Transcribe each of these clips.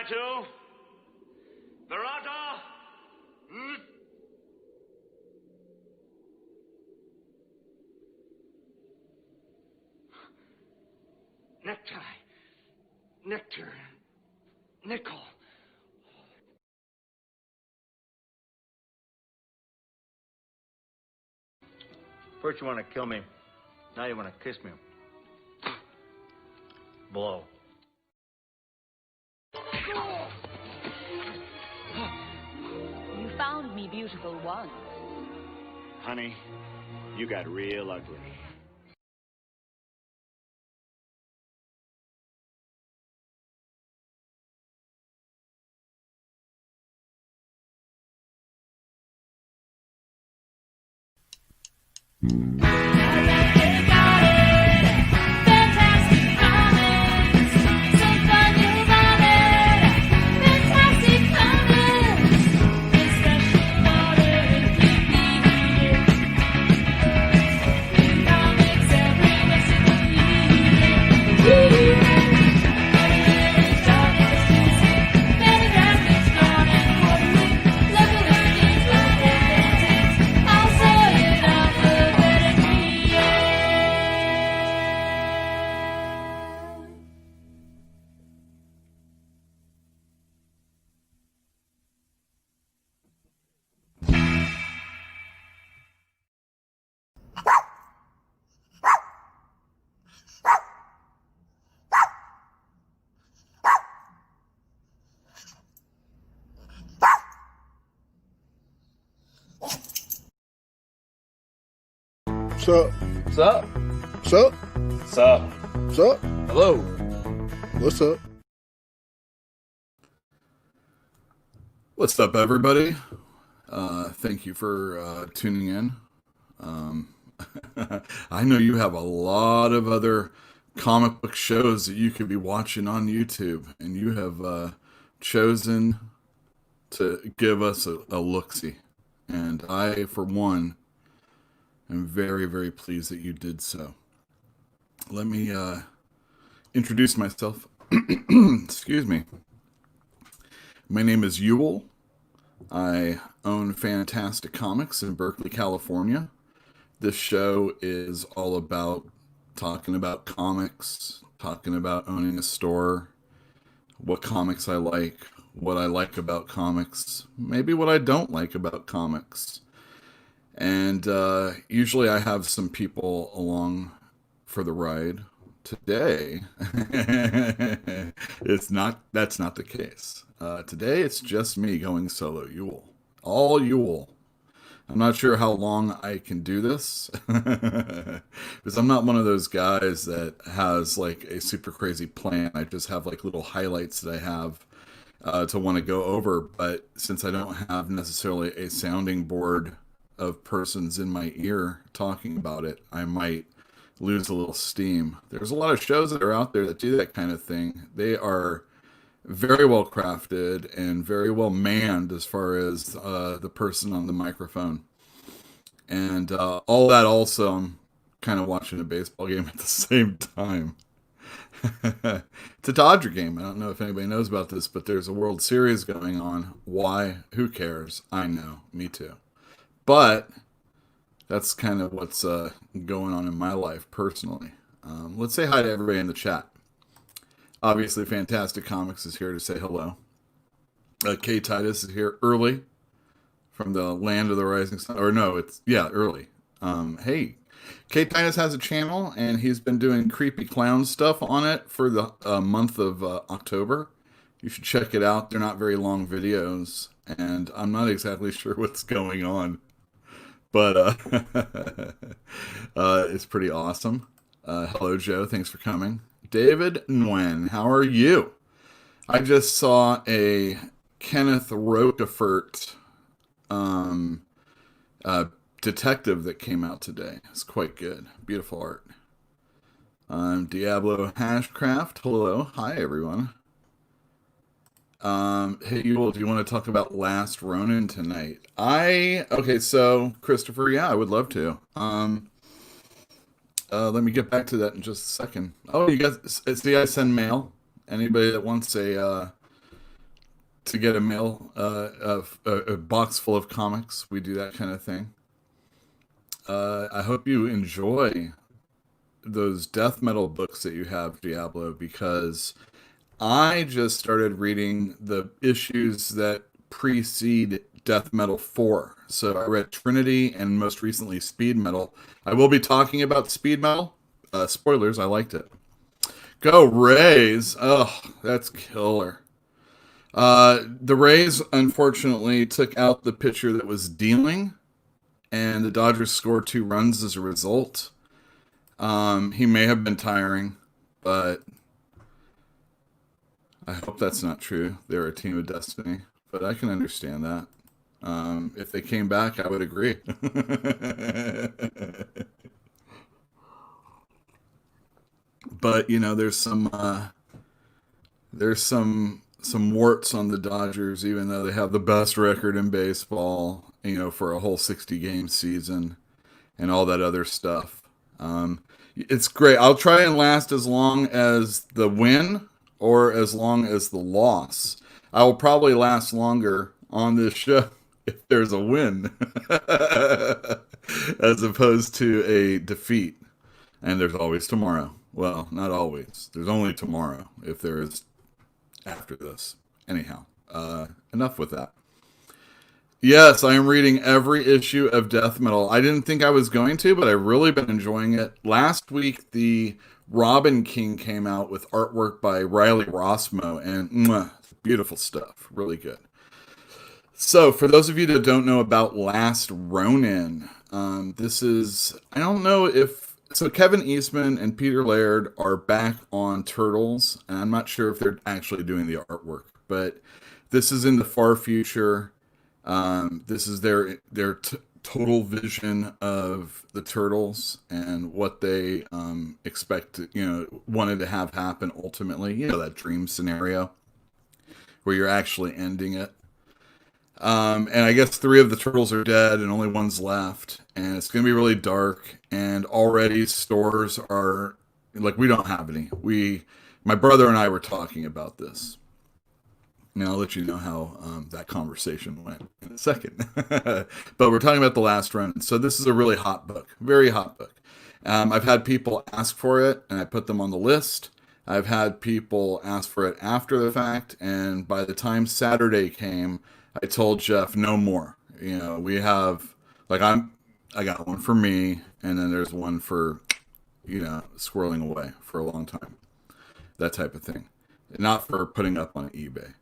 Batu? Barata? Necktie. Nectar. Nickel. First you want to kill me. Now you want to kiss me. Blow. You found me beautiful once. Honey, you got real ugly. Sup? Sup? Sup? Sup? Sup? Hello. What's up? What's up, everybody? Thank you for tuning in. I know you have a lot of other comic book shows that you could be watching on YouTube, and you have chosen to give us a look-see. And I, for one, am very, very pleased that you did so. Let me introduce myself. Excuse me. My name is Ewell. I own Fantastic Comics in Berkeley, California. This show is all about talking about comics, talking about owning a store, what comics I like, what I like about comics, maybe what I don't like about comics. And usually I have some people along for the ride. Today, that's not the case. Today it's just me going solo, Ewell. All Ewell. I'm not sure how long I can do this because I'm not one of those guys that has like a super crazy plan. I just have like little highlights that I have to want to go over. But since I don't have necessarily a sounding board of persons in my ear talking about it, I might lose a little steam. There's a lot of shows that are out there that do that kind of thing. They are very well crafted and very well manned as far as the person on the microphone. And all that also, I'm kind of watching a baseball game at the same time. It's a Dodger game. I don't know if anybody knows about this, but there's a World Series going on. Why? Who cares? I know. Me too. But that's kind of what's going on in my life personally. Let's say hi to everybody in the chat. Obviously, Fantastic Comics is here to say hello. K. Titus is here early from the land of the rising sun. Or no, early. Hey, K. Titus has a channel, and he's been doing creepy clown stuff on it for the month of October. You should check it out. They're not very long videos, and I'm not exactly sure what's going on. But it's pretty awesome. Hello, Joe. Thanks for coming. David Nguyen, how are you? I just saw a Kenneth Rochefort detective that came out today. It's quite good. Beautiful art. Diablo Hashcraft. Hello. Hi, everyone. Hey, Ewell, do you want to talk about Last Ronin tonight? Okay, so, Christopher, yeah, I would love to. Let me get back to that in just a second. Oh, you guys, see, I send mail. Anybody that wants a to get a mail, a box full of comics. We do that kind of thing. I hope you enjoy those death metal books that you have, Diablo, because I just started reading the issues that precede Death Metal 4. So I read Trinity and most recently Speed Metal. I will be talking about Speed Metal. Spoilers, I liked it. Go Rays! Oh, that's killer. The Rays, unfortunately, took out the pitcher that was dealing, and the Dodgers scored 2 runs as a result. He may have been tiring, but I hope that's not true. They're a team of destiny, but I can understand that. If they came back, I would agree. But there's some warts on the Dodgers, even though they have the best record in baseball, for a whole 60 game season and all that other stuff. It's great. I'll try and last as long as the win or as long as the loss. I will probably last longer on this show if there's a win as opposed to a defeat. And there's always tomorrow. Well, not always. There's only tomorrow if there is after this. Anyhow, enough with that. Yes, I am reading every issue of Death Metal. I didn't think I was going to, but I've really been enjoying it. Last week, the Robin King came out with artwork by Riley Rossmo, and beautiful stuff. Really good. So, for those of you that don't know about Last Ronin, this is, I don't know if, so Kevin Eastman and Peter Laird are back on Turtles, and I'm not sure if they're actually doing the artwork, but this is in the far future. This is their total vision of the Turtles and what they expect to, wanted to have happen ultimately. That dream scenario where you're actually ending it. And I guess 3 of the Turtles are dead and only one's left. And it's going to be really dark. And already stores are, like, we don't have any. My brother and I were talking about this. Now I'll let you know how that conversation went in a second. But we're talking about The Last Ronin. So this is a really hot book. Very hot book. I've had people ask for it, and I put them on the list. I've had people ask for it after the fact, and by the time Saturday came, I told Jeff, no more. We have, I got one for me, and then there's one for, squirreling away for a long time. That type of thing. Not for putting up on eBay.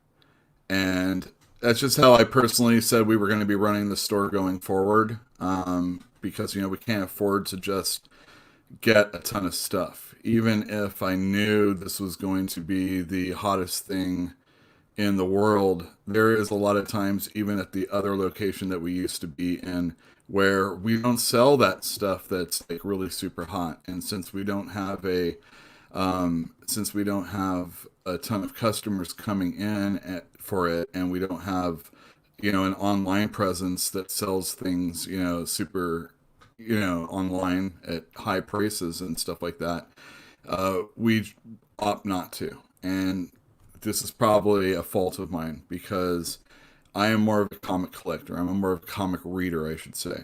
And that's just how I personally said we were going to be running the store going forward. Because, we can't afford to just get a ton of stuff. Even if I knew this was going to be the hottest thing in the world, there is a lot of times, even at the other location that we used to be in, where we don't sell that stuff that's like really super hot. And since we don't have a ton of customers coming in for it, and we don't have, an online presence that sells things, super, online at high prices and stuff like that, we opt not to. And this is probably a fault of mine because I am more of a comic collector. I'm more of a comic reader, I should say.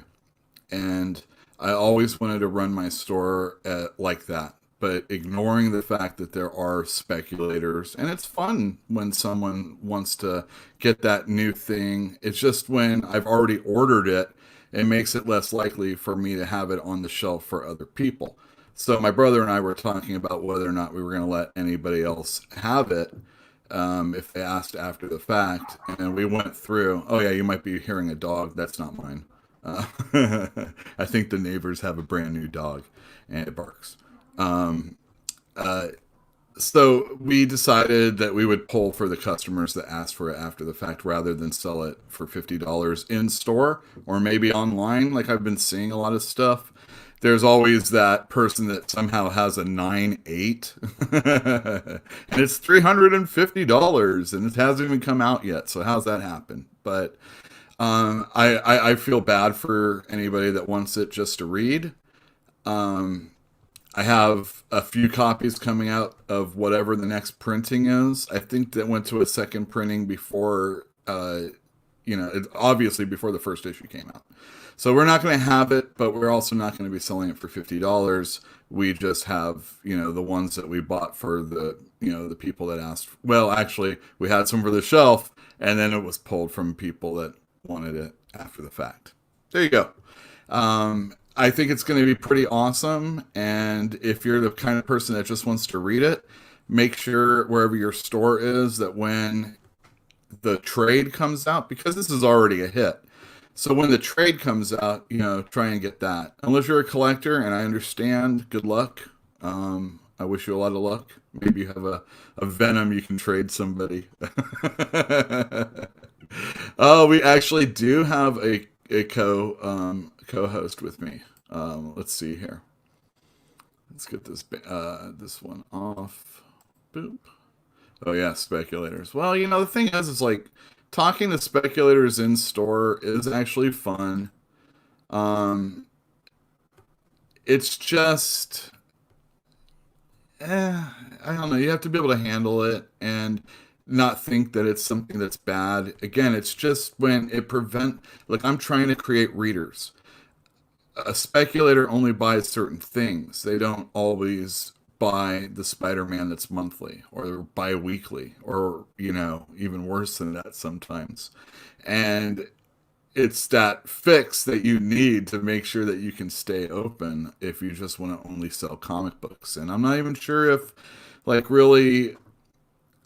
And I always wanted to run my store like that, but ignoring the fact that there are speculators. And it's fun when someone wants to get that new thing. It's just when I've already ordered it, it makes it less likely for me to have it on the shelf for other people. So my brother and I were talking about whether or not we were going to let anybody else have it if they asked after the fact. And we went through, oh yeah, you might be hearing a dog. That's not mine. I think the neighbors have a brand new dog and it barks. So we decided that we would pull for the customers that asked for it after the fact rather than sell it for $50 in store or maybe online. Like I've been seeing a lot of stuff. There's always that person that somehow has a 9.8 and it's $350 and it hasn't even come out yet. So how's that happen? But I feel bad for anybody that wants it just to read. I have a few copies coming out of whatever the next printing is. I think that went to a second printing before, obviously before the first issue came out. So we're not going to have it, but we're also not going to be selling it for $50. We just have, the ones that we bought for the people that asked. Well, actually, we had some for the shelf, and then it was pulled from people that wanted it after the fact. There you go. I think it's going to be pretty awesome. And if you're the kind of person that just wants to read it, make sure wherever your store is that when the trade comes out, because this is already a hit. So when the trade comes out, try and get that. Unless you're a collector, and I understand, good luck. I wish you a lot of luck. Maybe you have a Venom you can trade somebody. Oh, we actually do have a co-host with me. Let's see here. Let's get this one off. Boop. Oh yeah, speculators. Well, the thing is like talking to speculators in store is actually fun. It's just, I don't know. You have to be able to handle it and not think that it's something that's bad. Again, it's just when it like I'm trying to create readers. A speculator only buys certain things. They don't always buy the Spider-Man that's monthly or bi-weekly or, even worse than that sometimes. And it's that fix that you need to make sure that you can stay open if you just want to only sell comic books. And I'm not even sure if, like, really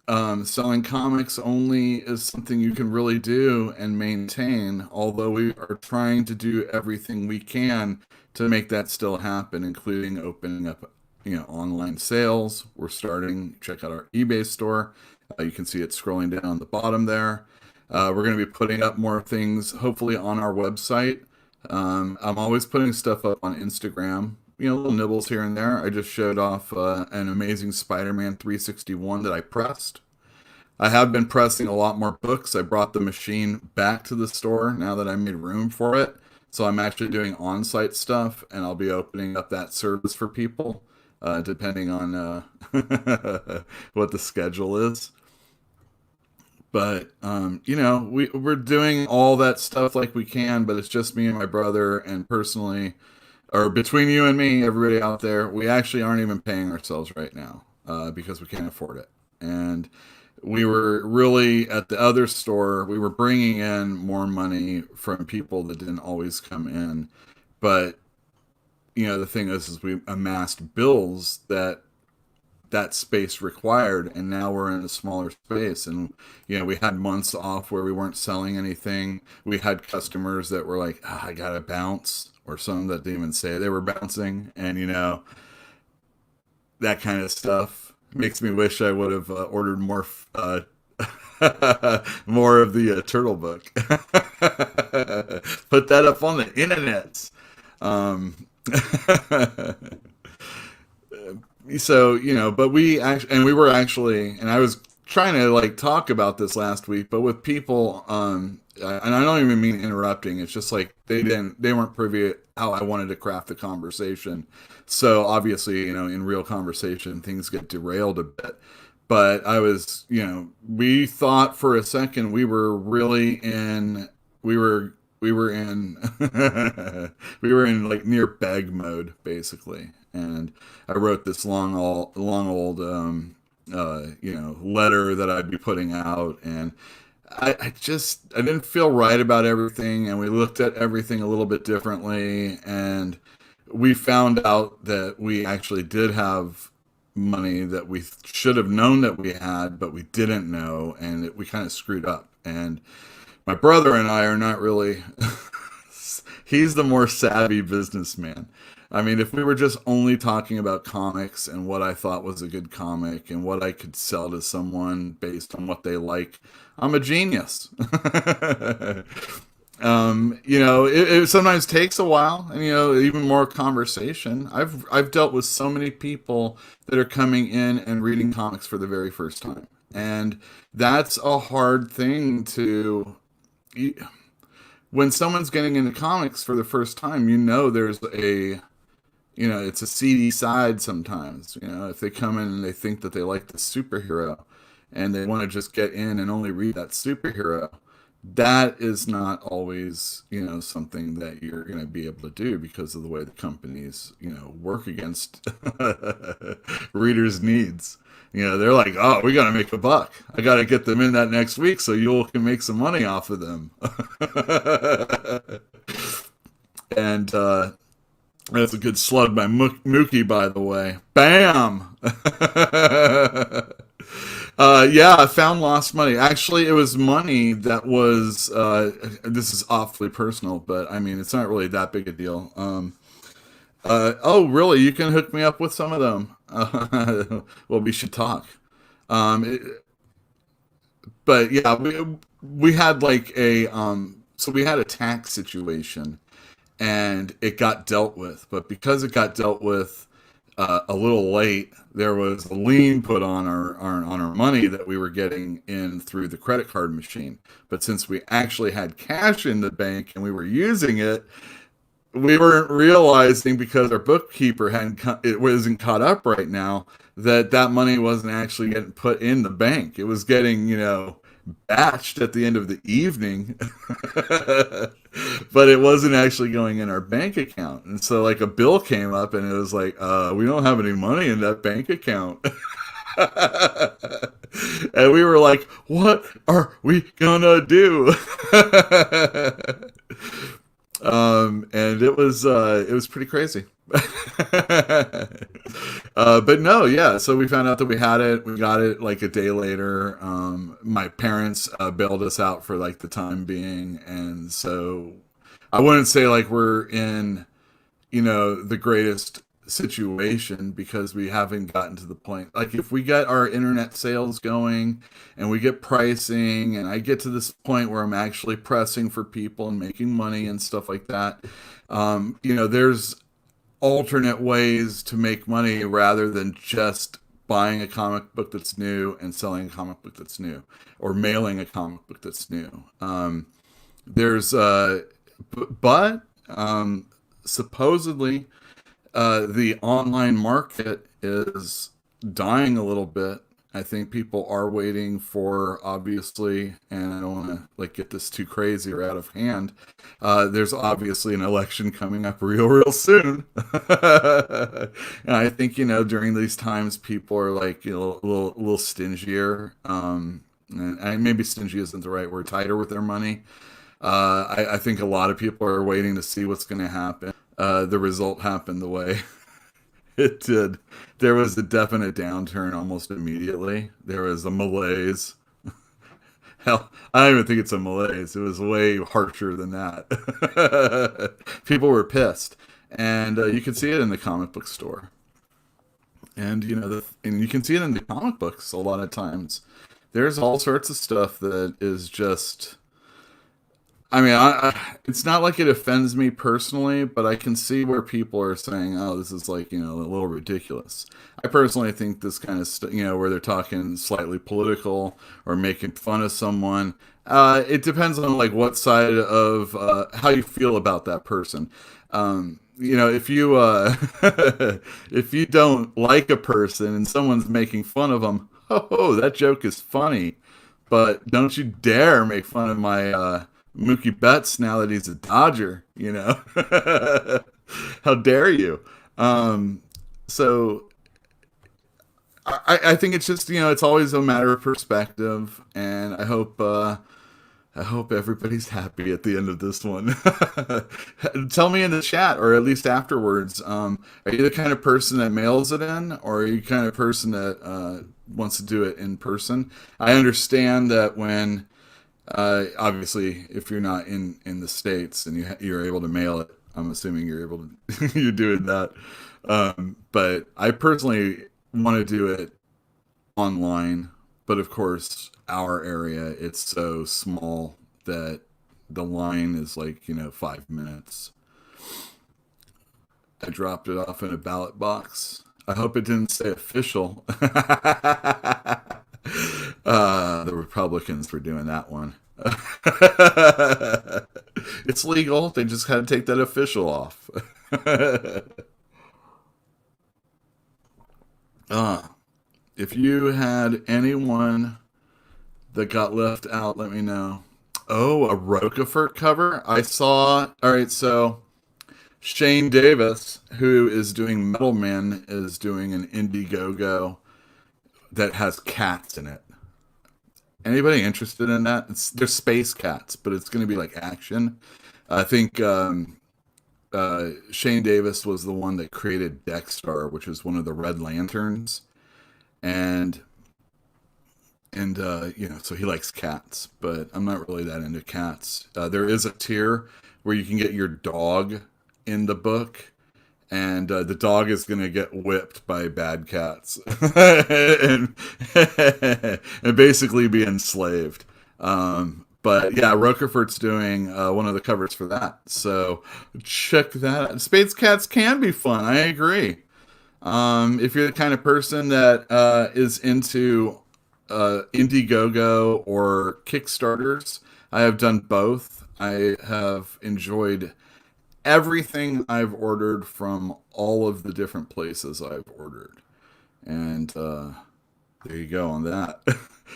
selling comics only is something you can really do and maintain, although we are trying to do everything we can to make that still happen, including opening up online sales. We're starting. Check out our eBay store. You can see it scrolling down the bottom there. We're going to be putting up more things, hopefully, on our website. I'm always putting stuff up on Instagram. Little nibbles here and there. I just showed off an Amazing Spider-Man 361 that I pressed. I have been pressing a lot more books. I brought the machine back to the store now that I made room for it. So I'm actually doing on-site stuff, and I'll be opening up that service for people, depending on what the schedule is. But, we're doing all that stuff like we can, but it's just me and my brother, and personally, or between you and me, everybody out there, we actually aren't even paying ourselves right now because we can't afford it. And we were really, at the other store, we were bringing in more money from people that didn't always come in. But, the thing is we amassed bills that space required, and now we're in a smaller space. And we had months off where we weren't selling anything. We had customers that were like, I gotta bounce, or some that didn't even say they were bouncing, and that kind of stuff makes me wish I would have ordered more more of the turtle book. Put that up on the internet. So, but we actually, and we were actually, and I was trying to talk about this last week, but with people, and I don't even mean interrupting. It's just like they weren't privy to how I wanted to craft the conversation. So obviously, in real conversation, things get derailed a bit. But I was, we thought for a second we were really in, we were in, we were in near beg mode basically. And I wrote this long old letter that I'd be putting out, and I didn't feel right about everything, and we looked at everything a little bit differently, and we found out that we actually did have money that we should have known that we had, but we didn't know, and we kind of screwed up. And my brother and I are not really, he's the more savvy businessman. I mean, if we were just only talking about comics and what I thought was a good comic and what I could sell to someone based on what they like, I'm a genius. It sometimes takes a while, and even more conversation. I've dealt with so many people that are coming in and reading comics for the very first time, and that's a hard thing to. When someone's getting into comics for the first time, there's a it's a seedy side sometimes. If they come in and they think that they like the superhero and they want to just get in and only read that superhero, that is not always, something that you're going to be able to do because of the way the companies, work against readers' needs. They're like, oh, we got to make a buck. I got to get them in that next week so you can make some money off of them. And that's a good slug by Mookie, by the way. Bam! Yeah, I found lost money. Actually, it was money that was, this is awfully personal, but I mean, it's not really that big a deal. Oh, really? You can hook me up with some of them? Well, we should talk. But yeah, we had like so we had a tax situation and it got dealt with. But because it got dealt with a little late, there was a lien put on our money that we were getting in through the credit card machine. But since we actually had cash in the bank and we were using it, we weren't realizing, because our bookkeeper it wasn't caught up right now, that money wasn't actually getting put in the bank. It was getting, batched at the end of the evening, but it wasn't actually going in our bank account. And so like a bill came up and it was like, we don't have any money in that bank account. And we were like, what are we gonna do? And it was pretty crazy. But no, yeah. So we found out that we had it. We got it like a day later. My parents bailed us out for like the time being, and so I wouldn't say like we're in, the greatest situation, because we haven't gotten to the point. Like if we get our internet sales going and we get pricing and I get to this point where I'm actually pressing for people and making money and stuff like that, there's alternate ways to make money rather than just buying a comic book that's new and selling a comic book that's new, or mailing a comic book that's new. But supposedly the online market is dying a little bit. I think people are waiting for, obviously, and I don't want to get this too crazy or out of hand. There's obviously an election coming up real soon. And I think, during these times, people are like, a little stingier. And maybe stingy isn't the right word, tighter with their money. I think a lot of people are waiting to see what's going to happen. The result happened the way it did. There was a definite downturn almost immediately. There was a malaise. Hell, I don't even think it's a malaise. It was way harsher than that. People were pissed. And you could see it in the comic book store. And, and you can see it in the comic books a lot of times. There's all sorts of stuff that is just... I mean, it's not like it offends me personally, but I can see where people are saying, oh, this is a little ridiculous. I personally think this kind of stuff, where they're talking slightly political or making fun of someone, it depends on what side of how you feel about that person. If you if you don't like a person and someone's making fun of them, oh, that joke is funny, but don't you dare make fun of my Mookie Betts now that he's a Dodger, How dare you? So I think it's just, it's always a matter of perspective, and I hope everybody's happy at the end of this one. Tell me in the chat, or at least afterwards, are you the kind of person that mails it in, or are you the kind of person that wants to do it in person? I understand that when obviously, if you're not in the States and you're able to mail it, I'm assuming you're able to, you're doing that. But I personally want to do it online. But of course, our area, it's so small that the line is 5 minutes. I dropped it off in a ballot box. I hope it didn't say official. The Republicans were doing that one. It's legal. They just had to take that official off. If you had anyone that got left out, let me know. Oh, a Roquefort cover? I saw. All right, so Shane Davis, who is doing Metal Men, is doing an Indiegogo that has cats in it. Anybody interested in that? They're space cats, but it's going to be like action. I think Shane Davis was the one that created Dexstar, which is one of the Red Lanterns, and so he likes cats, but I'm not really that into cats. There is a tier where you can get your dog in the book, and the dog is going to get whipped by bad cats and, and basically be enslaved. But yeah, Roquefort's doing one of the covers for that. So check that out. Space Cats can be fun. I agree. If you're the kind of person that is into Indiegogo or Kickstarters, I have done both. I have enjoyed everything I've ordered from all of the different places I've ordered. And there you go on that.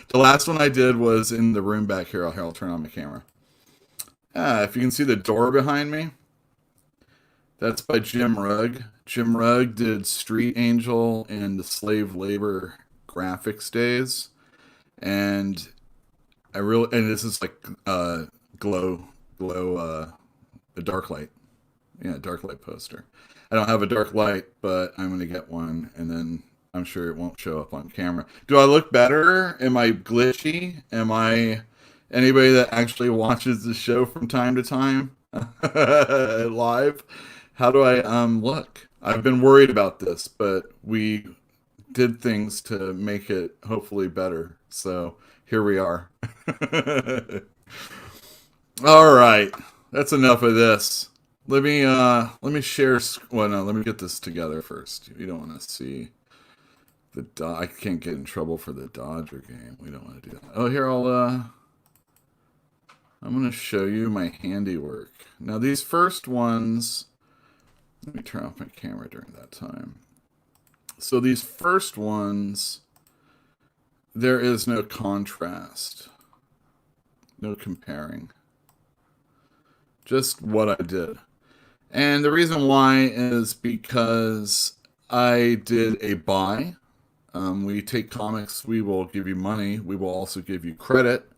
The last one I did was in the room back here. I'll turn on my camera. If you can see the door behind me, that's by Jim Rugg. Jim Rugg did Street Angel and the Slave Labor graphics days. And this is like glow, a dark light. Yeah, dark light poster. I don't have a dark light, but I'm going to get one, and then I'm sure it won't show up on camera. Do I look better? Am I glitchy? Am I anybody that actually watches the show from time to time live? How do I look? I've been worried about this, but we did things to make it hopefully better. So here we are. All right, that's enough of this. Let me share. Well, no, let me get this together first. You don't want to see the I can't get in trouble for the Dodger game. We don't want to do that. Oh, here I'm going to show you my handiwork. Now these first ones. Let me turn off my camera during that time. So these first ones, there is no contrast, no comparing. Just what I did. And the reason why is because I did a buy. We take comics, we will give you money. We will also give you credit.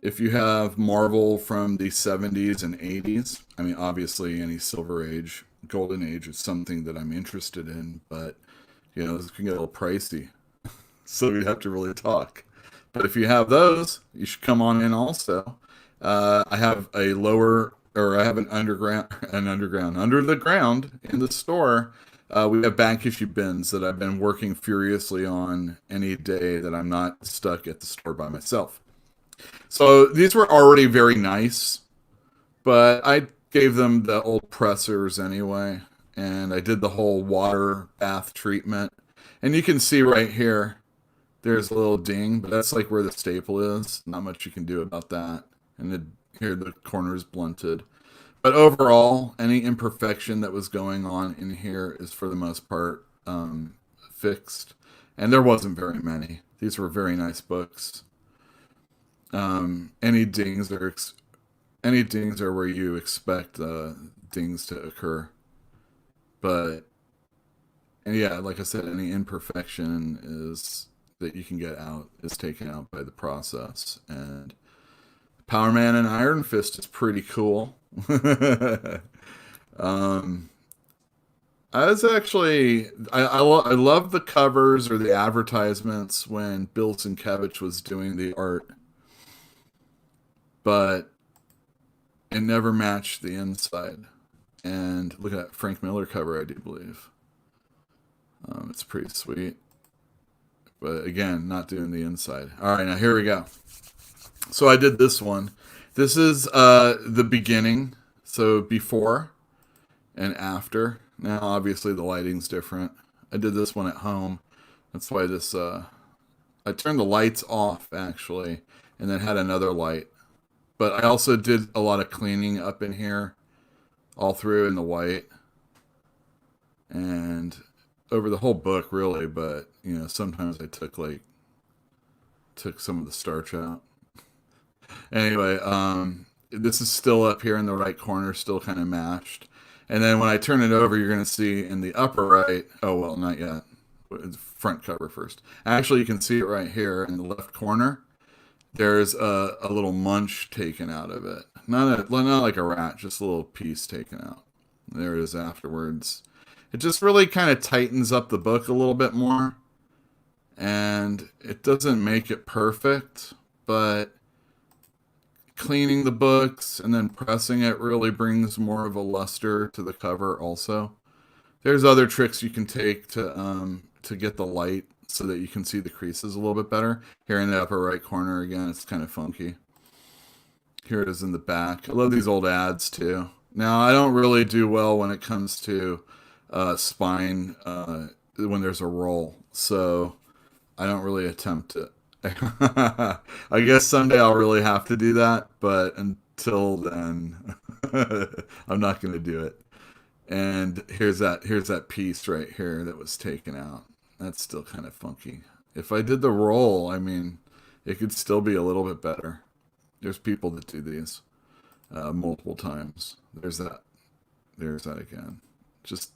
If you have Marvel from the 70s and 80s, I mean, obviously any Silver Age, Golden Age is something that I'm interested in, but, this can get a little pricey. So we have to really talk. But if you have those, you should come on in also. I have I have an under the ground in the store. We have back issue bins that I've been working furiously on any day that I'm not stuck at the store by myself. So these were already very nice, but I gave them the old pressers anyway, and I did the whole water bath treatment. And you can see right here, there's a little ding, but that's like where the staple is. Not much you can do about that. And here the corner is blunted. But overall, any imperfection that was going on in here is for the most part fixed. And there wasn't very many. These were very nice books. Any dings are where you expect dings to occur. But and yeah, like I said, any imperfection is that you can get out is taken out by the process. And Power Man and Iron Fist is pretty cool. I love the covers or the advertisements when Bill Sienkiewicz was doing the art, but it never matched the inside. And look at that Frank Miller cover, I do believe. It's pretty sweet, but again, not doing the inside. All right, now here we go. So I did this one. This is the beginning, so before and after. Now, obviously, the lighting's different. I did this one at home. That's why this... I turned the lights off, actually, and then had another light. But I also did a lot of cleaning up in here, all through in the white. And over the whole book, really, but sometimes I took some of the starch out. Anyway, this is still up here in the right corner, still kind of mashed. And then when I turn it over, you're going to see in the upper right, oh, well, not yet. Front cover first. Actually, you can see it right here in the left corner. There's a little munch taken out of it. Not like a rat, just a little piece taken out. There it is afterwards. It just really kind of tightens up the book a little bit more. And it doesn't make it perfect, but cleaning the books and then pressing it really brings more of a luster to the cover also. There's other tricks you can take to get the light so that you can see the creases a little bit better. Here in the upper right corner, again, it's kind of funky. Here it is in the back. I love these old ads too. Now, I don't really do well when it comes to spine when there's a roll, so I don't really attempt it. I guess someday I'll really have to do that, but until then, I'm not going to do it. And here's that piece right here that was taken out. That's still kind of funky. If I did the roll, I mean, it could still be a little bit better. There's people that do these multiple times. There's that again. Just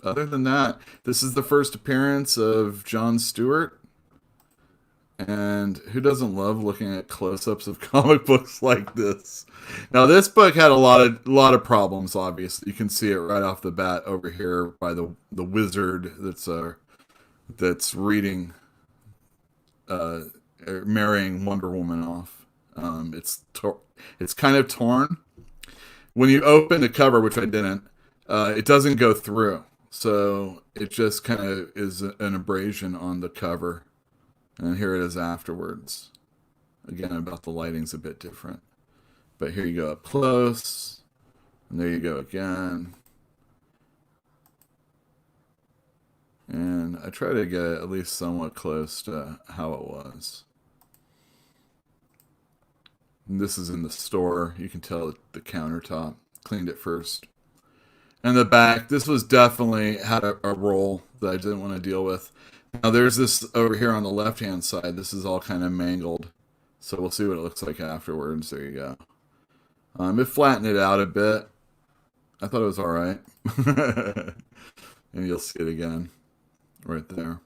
other than that, this is the first appearance of Jon Stewart. And who doesn't love looking at close-ups of comic books like this? Now, this book had a lot of problems. Obviously, you can see it right off the bat over here by the wizard that's reading, marrying Wonder Woman off. It's kind of torn. When you open the cover, which I didn't, it doesn't go through, so it just kind of is an abrasion on the cover. And here it is afterwards. Again, about the lighting's a bit different. But here you go up close. And there you go again. And I try to get it at least somewhat close to how it was. And this is in the store. You can tell the countertop. Cleaned it first. And the back, this was definitely had a roll that I didn't want to deal with. Now there's this over here on the left-hand side. This is all kind of mangled. So we'll see what it looks like afterwards. There you go. It flattened it out a bit. I thought it was all right. And you'll see it again right there.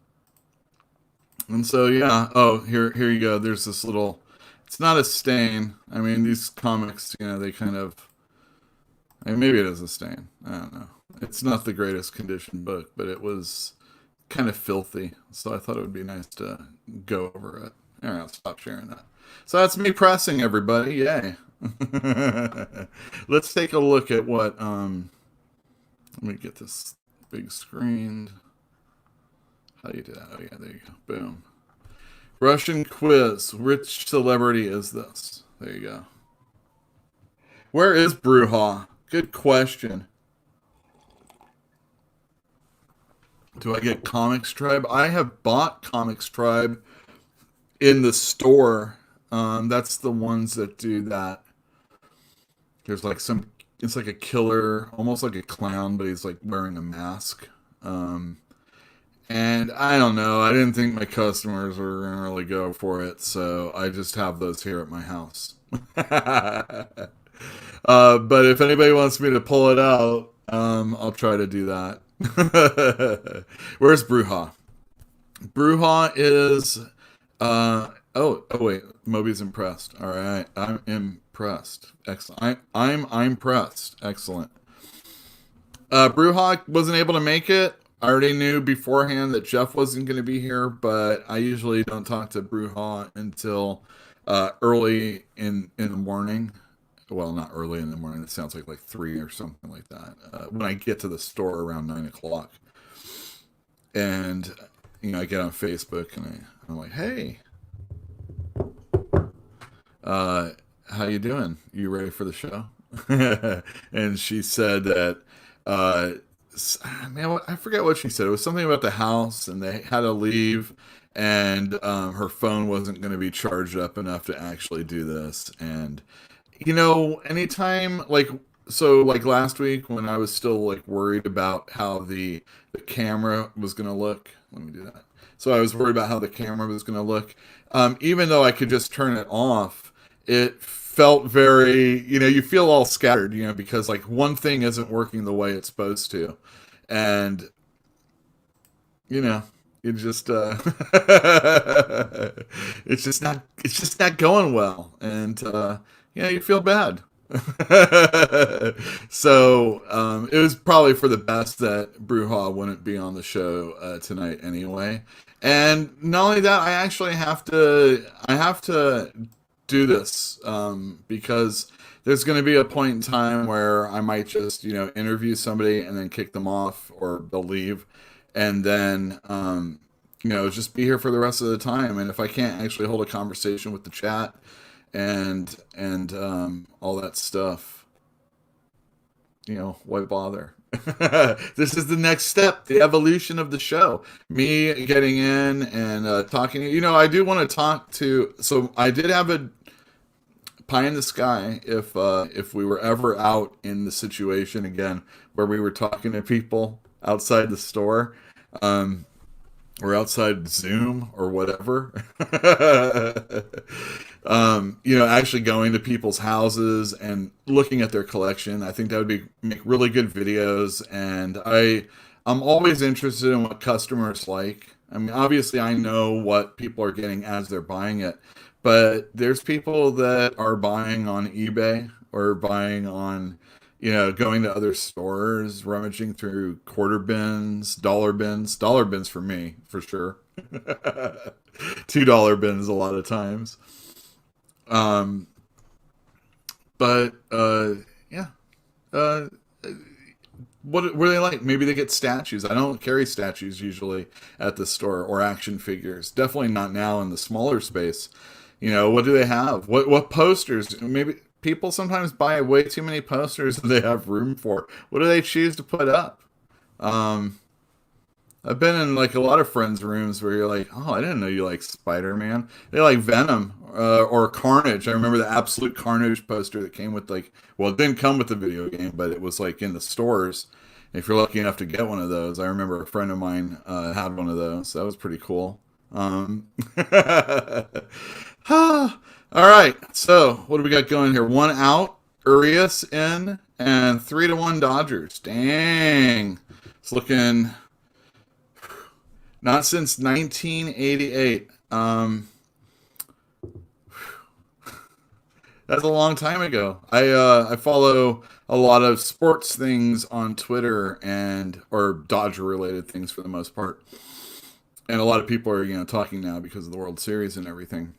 And so, yeah. Oh, here you go. There's this little... It's not a stain. I mean, these comics, they kind of... I mean, maybe it is a stain. I don't know. It's not the greatest condition book, but it was... kind of filthy, so I thought it would be nice to go over it. All right, I'll stop sharing that. So that's me pressing, everybody. Yay. Let's take a look at what let me get this big screened. How do you do that? Oh yeah, there you go. Boom. Russian quiz. Which celebrity is this? There you go. Where is Bruja? Good question. Do I get Comics Tribe? I have bought Comics Tribe in the store. That's the ones that do that. There's like it's like a killer, almost like a clown, but he's like wearing a mask. And I don't know. I didn't think my customers were going to really go for it, so I just have those here at my house. But if anybody wants me to pull it out, I'll try to do that. Where's Bruja? Bruja is oh wait, Moby's impressed. All right, I'm impressed. Excellent. I'm impressed. Excellent. Bruja wasn't able to make it. I already knew beforehand that Jeff wasn't going to be here, but I usually don't talk to Bruja until early in the morning. Well, not early in the morning. It sounds like 3 or something like that. When I get to the store around 9 o'clock. And, I get on Facebook and I'm like, hey, how you doing? You ready for the show? And she said that, man, I forget what she said. It was something about the house and they had to leave and her phone wasn't going to be charged up enough to actually do this. And anytime, so like last week when I was still like worried about how the camera was gonna look. Let me do that. So I was worried about how the camera was gonna look. Even though I could just turn it off, it felt very, you feel all scattered, because like one thing isn't working the way it's supposed to, and you know, it just it's just not going well, and you feel bad. So it was probably for the best that Bruja wouldn't be on the show tonight anyway. And not only that, I have to do this because there's going to be a point in time where I might just interview somebody and then kick them off or they'll leave, and then just be here for the rest of the time. And if I can't actually hold a conversation with the chat and all that stuff, why bother? This is the next step, the evolution of the show. Me getting in and talking. I do want to talk to. So I did have a pie in the sky if we were ever out in the situation again where we were talking to people outside the store. Or outside Zoom or whatever. Actually going to people's houses and looking at their collection. I think that would make really good videos. And I'm always interested in what customers like. I mean, obviously I know what people are getting as they're buying it, but there's people that are buying on eBay or buying on, going to other stores, rummaging through quarter bins, dollar bins for me, for sure. $2 bins a lot of times. But yeah. What do they like? Maybe they get statues. I don't carry statues usually at the store, or action figures. Definitely not now in the smaller space. What do they have? What posters? Maybe people sometimes buy way too many posters than they have room for. What do they choose to put up? I've been in like a lot of friends' rooms where you're like, oh, I didn't know you like Spider-Man. They like Venom or Carnage. I remember the Absolute Carnage poster that came with it didn't come with the video game, but it was like in the stores. If you're lucky enough to get one of those, I remember a friend of mine had one of those. That was pretty cool. All right, so what do we got going here? 1 out, Urias in, and 3-1 Dodgers. Dang, it's looking not since 1988. That's a long time ago. I follow a lot of sports things on Twitter or Dodger related things for the most part, and a lot of people are talking now because of the World Series and everything.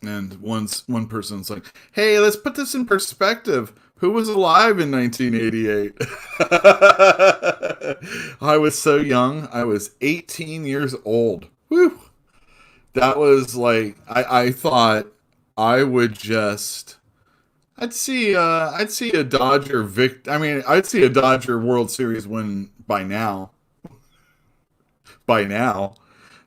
And one person's like, hey, let's put this in perspective. Who was alive in 1988? I was so young. I was 18 years old. Whew. That was like, I thought I would just, I'd see a Dodger I'd see a Dodger World Series win by now.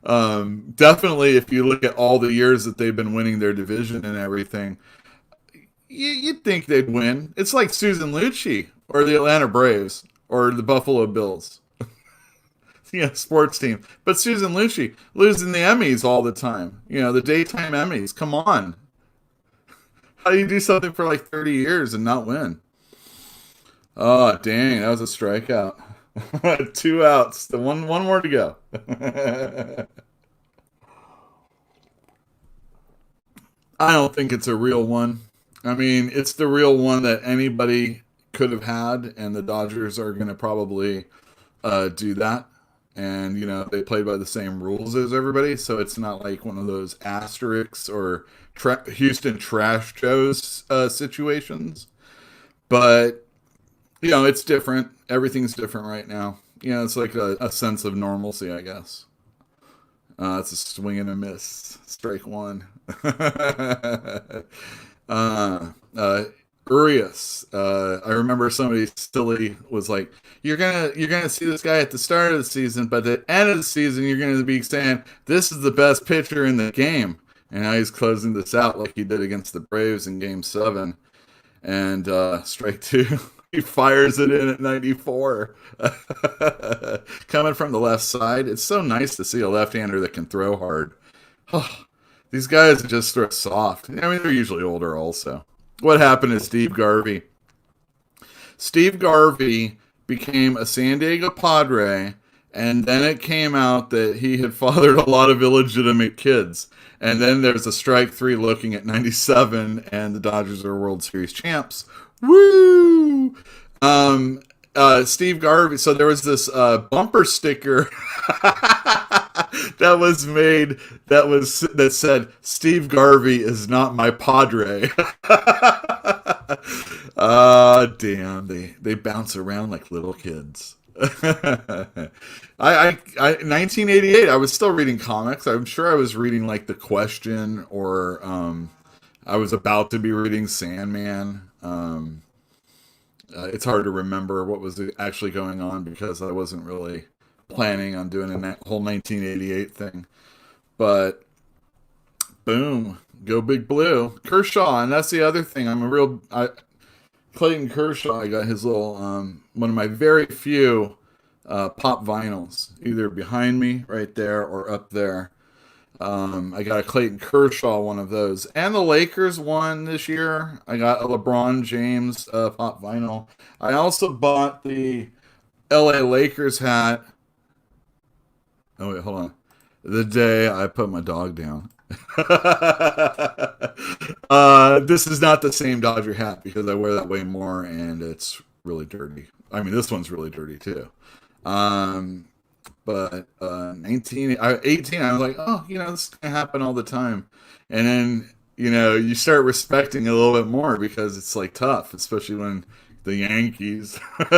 Definitely if you look at all the years that they've been winning their division and everything, you'd think they'd win. It's like Susan Lucci or the Atlanta Braves or the Buffalo Bills. Sports team. But Susan Lucci losing the Emmys all the time. The daytime Emmys. Come on. How do you do something for like 30 years and not win? Oh, dang. That was a strikeout. 2 outs. The one more to go. I don't think it's a real one. I mean, it's the real one that anybody could have had, and the Dodgers are going to probably do that. And, they played by the same rules as everybody, so it's not like one of those asterisks or Houston Trash Joes situations. But, it's different. Everything's different right now. It's like a sense of normalcy, I guess. It's a swing and a miss. Strike one. Urias. I remember somebody silly was like, "You're gonna see this guy at the start of the season, but at the end of the season, you're gonna be saying this is the best pitcher in the game." And now he's closing this out like he did against the Braves in Game 7. and strike two. He fires it in at 94. Coming from the left side, it's so nice to see a left-hander that can throw hard. These guys just throw soft. I mean, they're usually older also. What happened to Steve Garvey? Steve Garvey became a San Diego Padre, and then it came out that he had fathered a lot of illegitimate kids. And then there's a strike three looking at 97, and the Dodgers are World Series champs. Woo! Steve Garvey. So there was this bumper sticker that was made that said Steve Garvey is not my Padre. Damn, they bounce around like little kids. 1988, I was still reading comics. I'm sure I was reading like The Question, or I was about to be reading Sandman. It's hard to remember what was actually going on because I wasn't really planning on doing a whole 1988 thing. But boom, go Big Blue. Kershaw, and that's the other thing. Clayton Kershaw, I got his little, one of my very few pop vinyls, either behind me right there or up there. I got a Clayton Kershaw one of those. And the Lakers won this year. I got a LeBron James pop vinyl. I also bought the LA Lakers hat. Oh, wait, hold on. The day I put my dog down. This is not the same Dodger hat because I wear that way more and it's really dirty. I mean, this one's really dirty too. But 18, I was like, oh, this can happen all the time. And then, you start respecting it a little bit more because it's like tough, especially when the Yankees and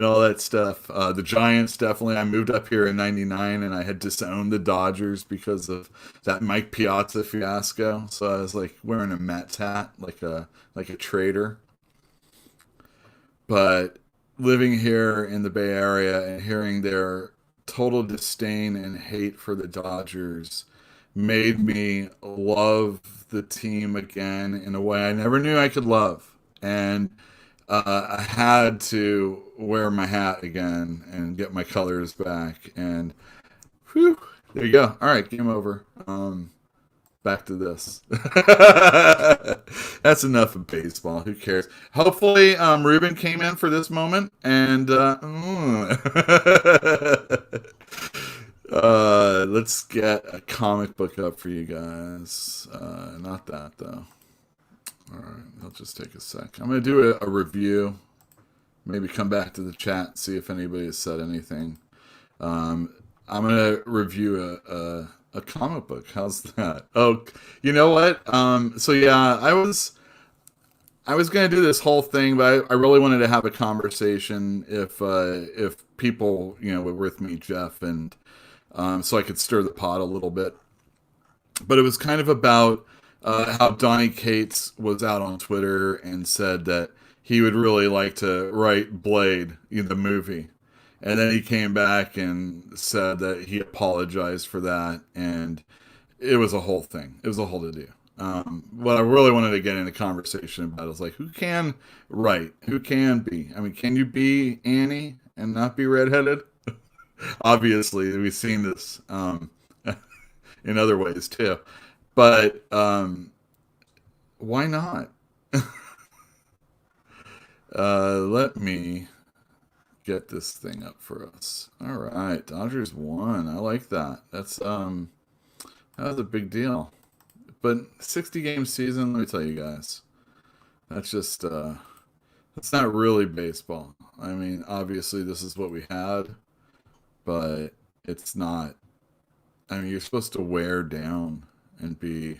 all that stuff. The Giants, definitely. I moved up here in 99 and I had disowned the Dodgers because of that Mike Piazza fiasco. So I was like wearing a Mets hat, like a traitor. But living here in the Bay Area and hearing their total disdain and hate for the Dodgers made me love the team again in a way I never knew I could love. And I had to wear my hat again and get my colors back. And whew, there you go. All right, game over. Back to this. That's enough of baseball. Who cares? Hopefully, Ruben came in for this moment. And let's get a comic book up for you guys. Not that, though. All right, I'll just take a sec. I'm going to do a review. Maybe come back to the chat, see if anybody has said anything. I'm going to review a comic book. How's that? Oh, you know what? So yeah, I was going to do this whole thing, but I really wanted to have a conversation if people, were with me, Jeff, and so I could stir the pot a little bit. But it was kind of about how Donnie Cates was out on Twitter and said that he would really like to write Blade, the movie. And then he came back and said that he apologized for that. And it was a whole thing. It was a whole to-do. What I really wanted to get in a conversation about is like, who can write? Who can be? I mean, can you be Annie and not be redheaded? Obviously, we've seen this in other ways too. But why not? Let me get this thing up for us. All right, Dodgers won. I like that. That was a big deal. But 60-game season, let me tell you guys, that's just that's not really baseball. I mean, obviously this is what we had, but it's not. I mean, you're supposed to wear down and be,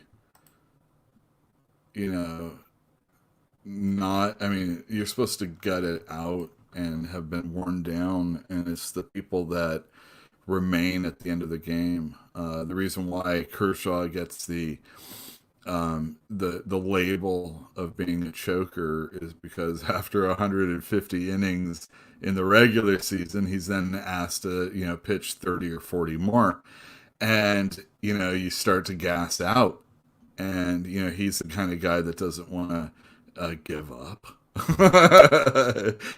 not, I mean, you're supposed to gut it out and have been worn down, and it's the people that remain at the end of the game. The reason why Kershaw gets the label of being a choker is because after 150 innings in the regular season, he's then asked to, pitch 30 or 40 more. And, you start to gas out. And, he's the kind of guy that doesn't want to give up.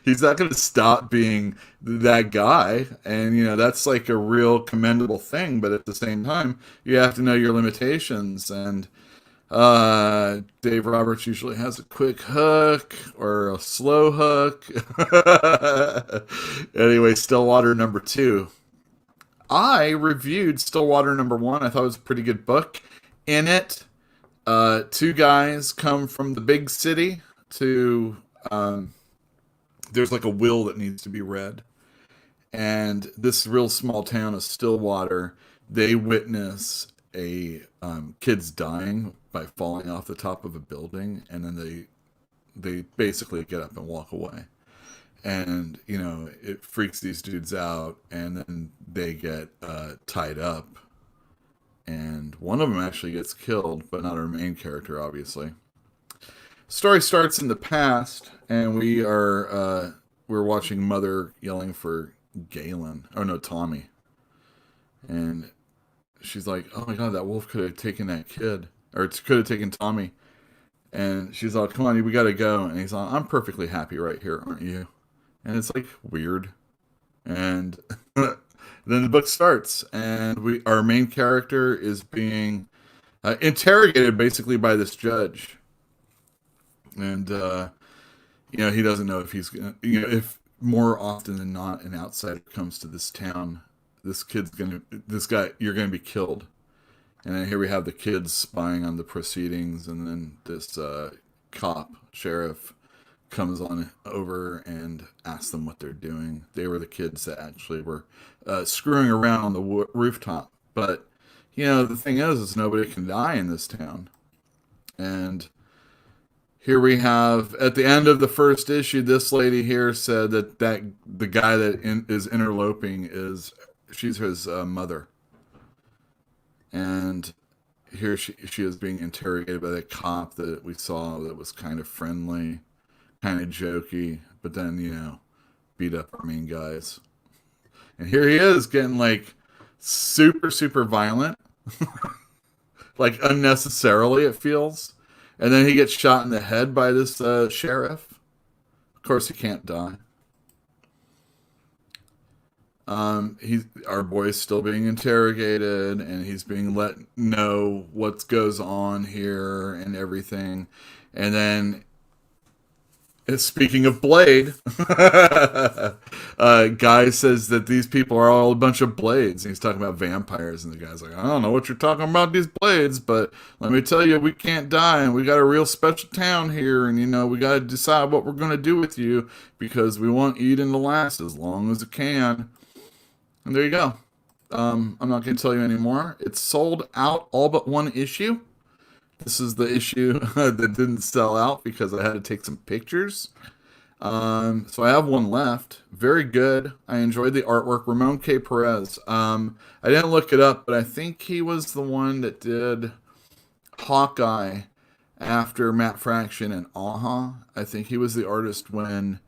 He's not going to stop being that guy. And, that's like a real commendable thing. But at the same time, you have to know your limitations. And Dave Roberts usually has a quick hook or a slow hook. Anyway, Stillwater #2. I reviewed Stillwater #1. I thought it was a pretty good book. In it, two guys come from the big city to there's like a will that needs to be read, and this real small town of Stillwater, they witness a kids dying by falling off the top of a building, and then they basically get up and walk away. And it freaks these dudes out, and then they get tied up, and one of them actually gets killed, but not our main character, obviously. Story starts in the past, and we're watching Mother yelling for Galen. Oh no, Tommy. And she's like, "Oh my God, that wolf could have taken that kid, or it could have taken Tommy." And she's like, "Come on, we gotta go." And he's like, "I'm perfectly happy right here, aren't you?" And it's like weird. And then the book starts, and our main character is being interrogated basically by this judge. And he doesn't know if he's gonna, if more often than not an outsider comes to this town, you're gonna be killed. And then here we have the kids spying on the proceedings, and then this sheriff comes on over and asks them what they're doing. They were the kids that actually were screwing around on the rooftop. But the thing is nobody can die in this town. And here we have, at the end of the first issue, this lady here said that the guy that is interloping she's his mother. And here she is being interrogated by the cop that we saw that was kind of friendly, kind of jokey, but then, beat up our main guys. And here he is getting like super, super violent, like unnecessarily, it feels. And then he gets shot in the head by this sheriff. Of course, he can't die. Our boy's still being interrogated, and he's being let know what goes on here and everything. And then, speaking of Blade, guy says that these people are all a bunch of blades. And he's talking about vampires, and the guy's like, "I don't know what you're talking about, these blades, but let me tell you, we can't die, and we got a real special town here, and we got to decide what we're going to do with you, because we want Eden to last as long as it can." And there you go. I'm not going to tell you anymore. It's sold out all but one issue. This is the issue that didn't sell out because I had to take some pictures. So I have one left. Very good. I enjoyed the artwork. Ramon K. Perez. I didn't look it up, but I think he was the one that did Hawkeye after Matt Fraction and Aha. I think he was the artist when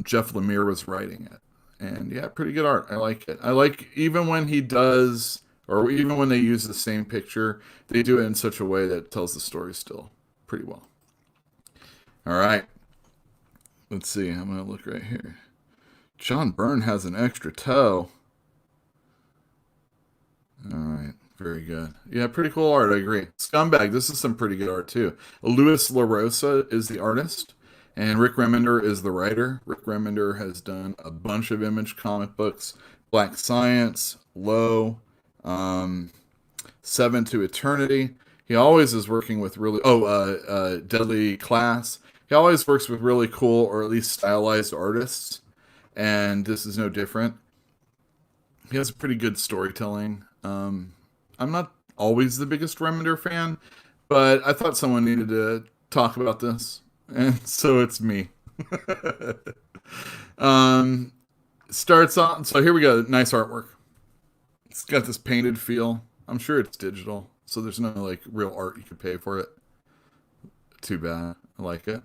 Jeff Lemire was writing it. And yeah, pretty good art. I like it. I like even when he does, or even when they use the same picture, they do it in such a way that tells the story still pretty well. All right. Let's see. I'm going to look right here. John Byrne has an extra toe. All right. Very good. Yeah, pretty cool art. I agree. Scumbag. This is some pretty good art too. Louis LaRosa is the artist. And Rick Remender is the writer. Rick Remender has done a bunch of Image comic books. Black Science, Low, 7 to Eternity. He always is working with really... Deadly Class. He always works with really cool, or at least stylized artists. And this is no different. He has pretty good storytelling. I'm not always the biggest Remender fan, but I thought someone needed to talk about this. And so it's me. Starts on, so here we go. Nice artwork. It's got this painted feel. I'm sure it's digital, so there's no like real art you could pay for it. Too bad. I like it.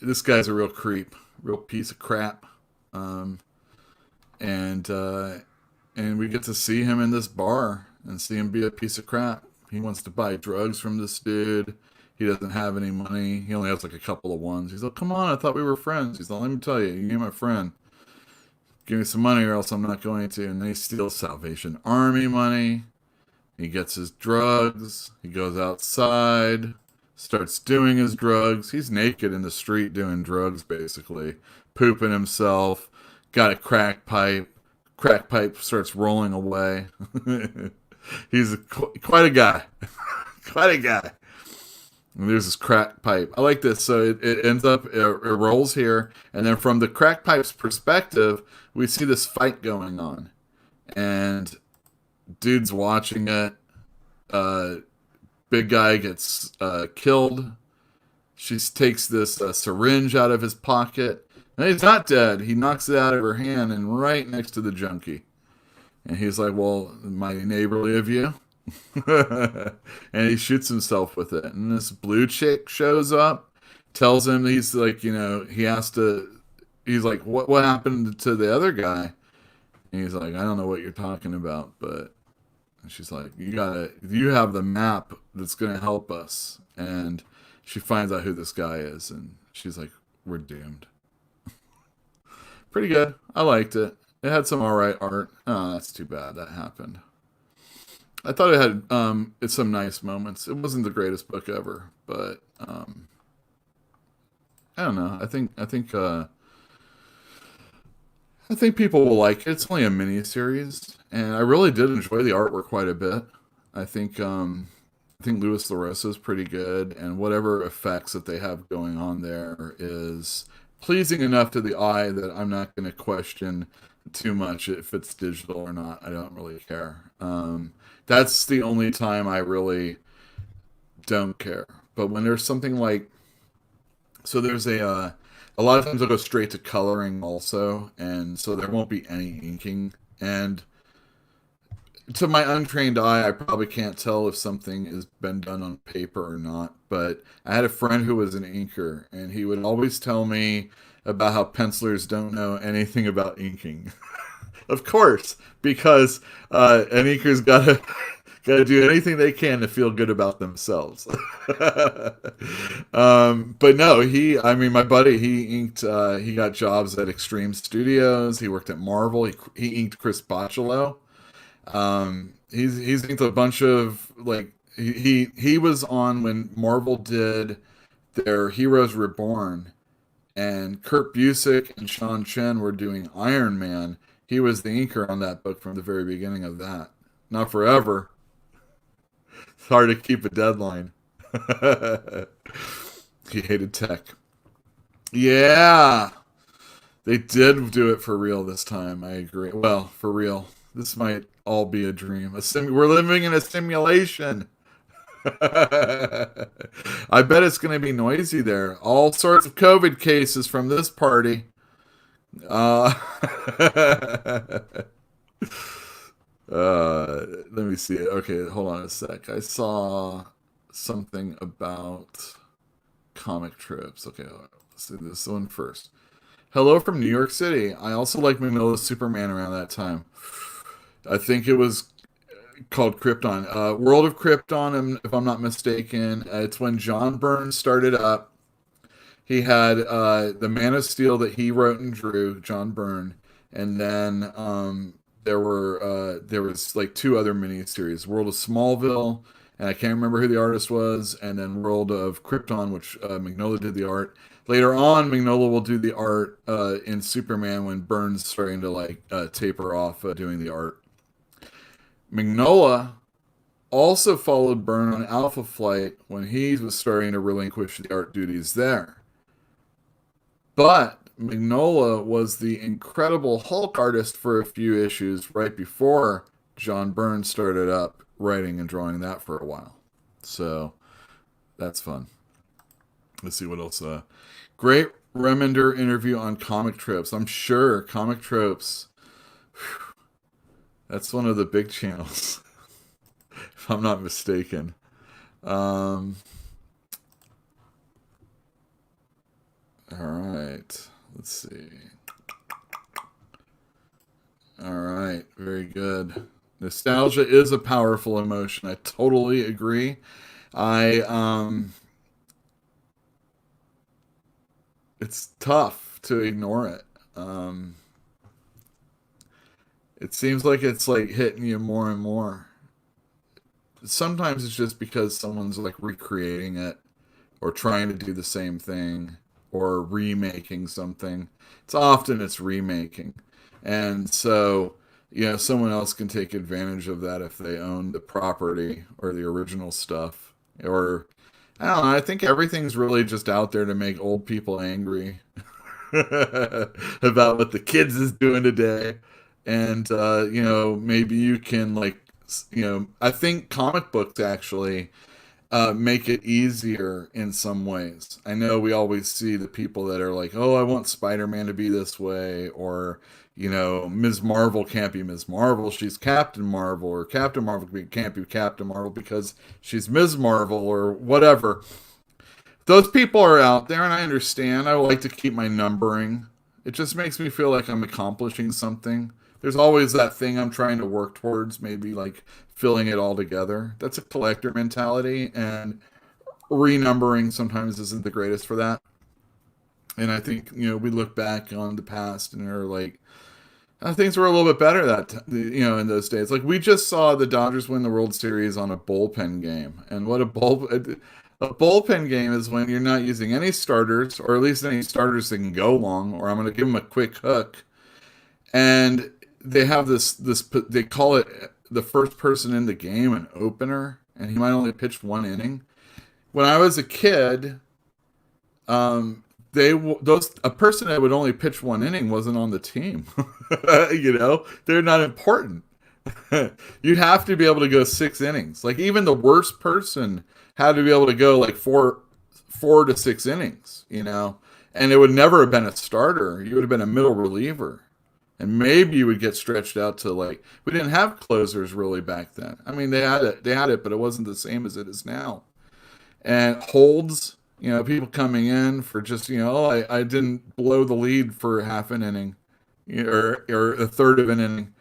This guy's a real creep, real piece of crap. And we get to see him in this bar, and see him be a piece of crap. He wants to buy drugs from this dude. He doesn't have any money. He only has like a couple of ones. He's like, come on, I thought we were friends. He's like, let me tell you, you're my friend. Give me some money or else I'm not going to. And then he steals Salvation Army money. He gets his drugs. He goes outside, starts doing his drugs. He's naked in the street doing drugs, basically. Pooping himself. Got a crack pipe. Crack pipe starts rolling away. He's quite a guy. Quite a guy. And there's this crack pipe. I like this. So it ends up, it rolls here. And then from the crack pipe's perspective, we see this fight going on. And dude's watching it. Big guy gets killed. She takes this syringe out of his pocket. And he's not dead. He knocks it out of her hand and right next to the junkie. And he's like, well, mighty neighborly of you. And he shoots himself with it. And this blue chick shows up, tells him he's like, he has to, he's like, what happened to the other guy? And he's like, I don't know what you're talking about, but and she's like, you have the map that's going to help us. And she finds out who this guy is. And she's like, we're doomed. Pretty good. I liked it. It had some alright art. Oh, that's too bad that happened. I thought it had some nice moments. It wasn't the greatest book ever, but I don't know. I think people will like it. It's only a mini series, and I really did enjoy the artwork quite a bit. I think Louis LaRosa is pretty good, and whatever effects that they have going on there is pleasing enough to the eye that I'm not going to question too much if it's digital or not. I don't really care. That's the only time I really don't care. But when there's something like, so there's a lot of times I'll go straight to coloring also, and so there won't be any inking. And to my untrained eye, I probably can't tell if something has been done on paper or not. But I had a friend who was an inker, and he would always tell me about how pencilers don't know anything about inking. Of course, because an inker's gotta do anything they can to feel good about themselves. But no, my buddy, he inked. He got jobs at Extreme Studios. He worked at Marvel. He inked Chris Bachalo. He's inked a bunch of he was on when Marvel did their Heroes Reborn, and Kurt Busiek and Sean Chen were doing Iron Man. He was the inker on that book from the very beginning of that. Not forever. It's hard to keep a deadline. He hated tech. Yeah. They did do it for real this time. I agree. Well, for real. This might all be a dream. We're living in a simulation. I bet it's going to be noisy there. All sorts of COVID cases from this party. Let me see it. Okay, hold on a sec. I saw something about comic trips. Okay, let's do this one first. Hello from New York City. I also like Mignola's Superman around that time. I think it was called Krypton. World of Krypton, if I'm not mistaken. It's when John Byrne started up. He had the Man of Steel that he wrote and drew, John Byrne, and then there was like two other miniseries, World of Smallville, and I can't remember who the artist was, and then World of Krypton, which Mignola did the art. Later on, Mignola will do the art in Superman when Byrne's starting to taper off doing the art. Mignola also followed Byrne on Alpha Flight when he was starting to relinquish the art duties there. But Mignola was the incredible Hulk artist for a few issues right before John Byrne started up writing and drawing that for a while. So that's fun. Let's see what else. Great Remender interview on Comic Tropes. I'm sure Comic Tropes. That's one of the big channels, if I'm not mistaken. All right. Let's see. All right. Very good. Nostalgia is a powerful emotion. I totally agree. It's tough to ignore it. It seems like it's like hitting you more and more. Sometimes it's just because someone's like recreating it or trying to do the same thing or remaking something. It's remaking. And so, someone else can take advantage of that if they own the property or the original stuff. Or, I don't know, I think everything's really just out there to make old people angry about what the kids is doing today. And, maybe you can, like, I think comic books actually make it easier in some ways. I know we always see the people that are like, oh, I want Spider-Man to be this way, or, Ms. Marvel can't be Ms. Marvel, she's Captain Marvel, or Captain Marvel can't be Captain Marvel because she's Ms. Marvel, or whatever. Those people are out there, and I understand. I like to keep my numbering. It just makes me feel like I'm accomplishing something. There's always that thing I'm trying to work towards, maybe like filling it all together. That's a collector mentality, and renumbering sometimes isn't the greatest for that. And I think, we look back on the past and are like, things were a little bit better in those days. Like, we just saw the Dodgers win the World Series on a bullpen game. And what a bullpen game is when you're not using any starters, or at least any starters that can go long, or I'm going to give them a quick hook. And they have they call it the first person in the game an opener, and he might only pitch one inning. When I was a kid, a person that would only pitch one inning wasn't on the team. They're not important. You'd have to be able to go 6 innings. Like, even the worst person had to be able to go like four to 6 innings, and it would never have been a starter. You would have been a middle reliever. And maybe you would get stretched out to, like, we didn't have closers really back then. I mean, they had it, but it wasn't the same as it is now. And holds, people coming in for just, I didn't blow the lead for half an inning, or a third of an inning.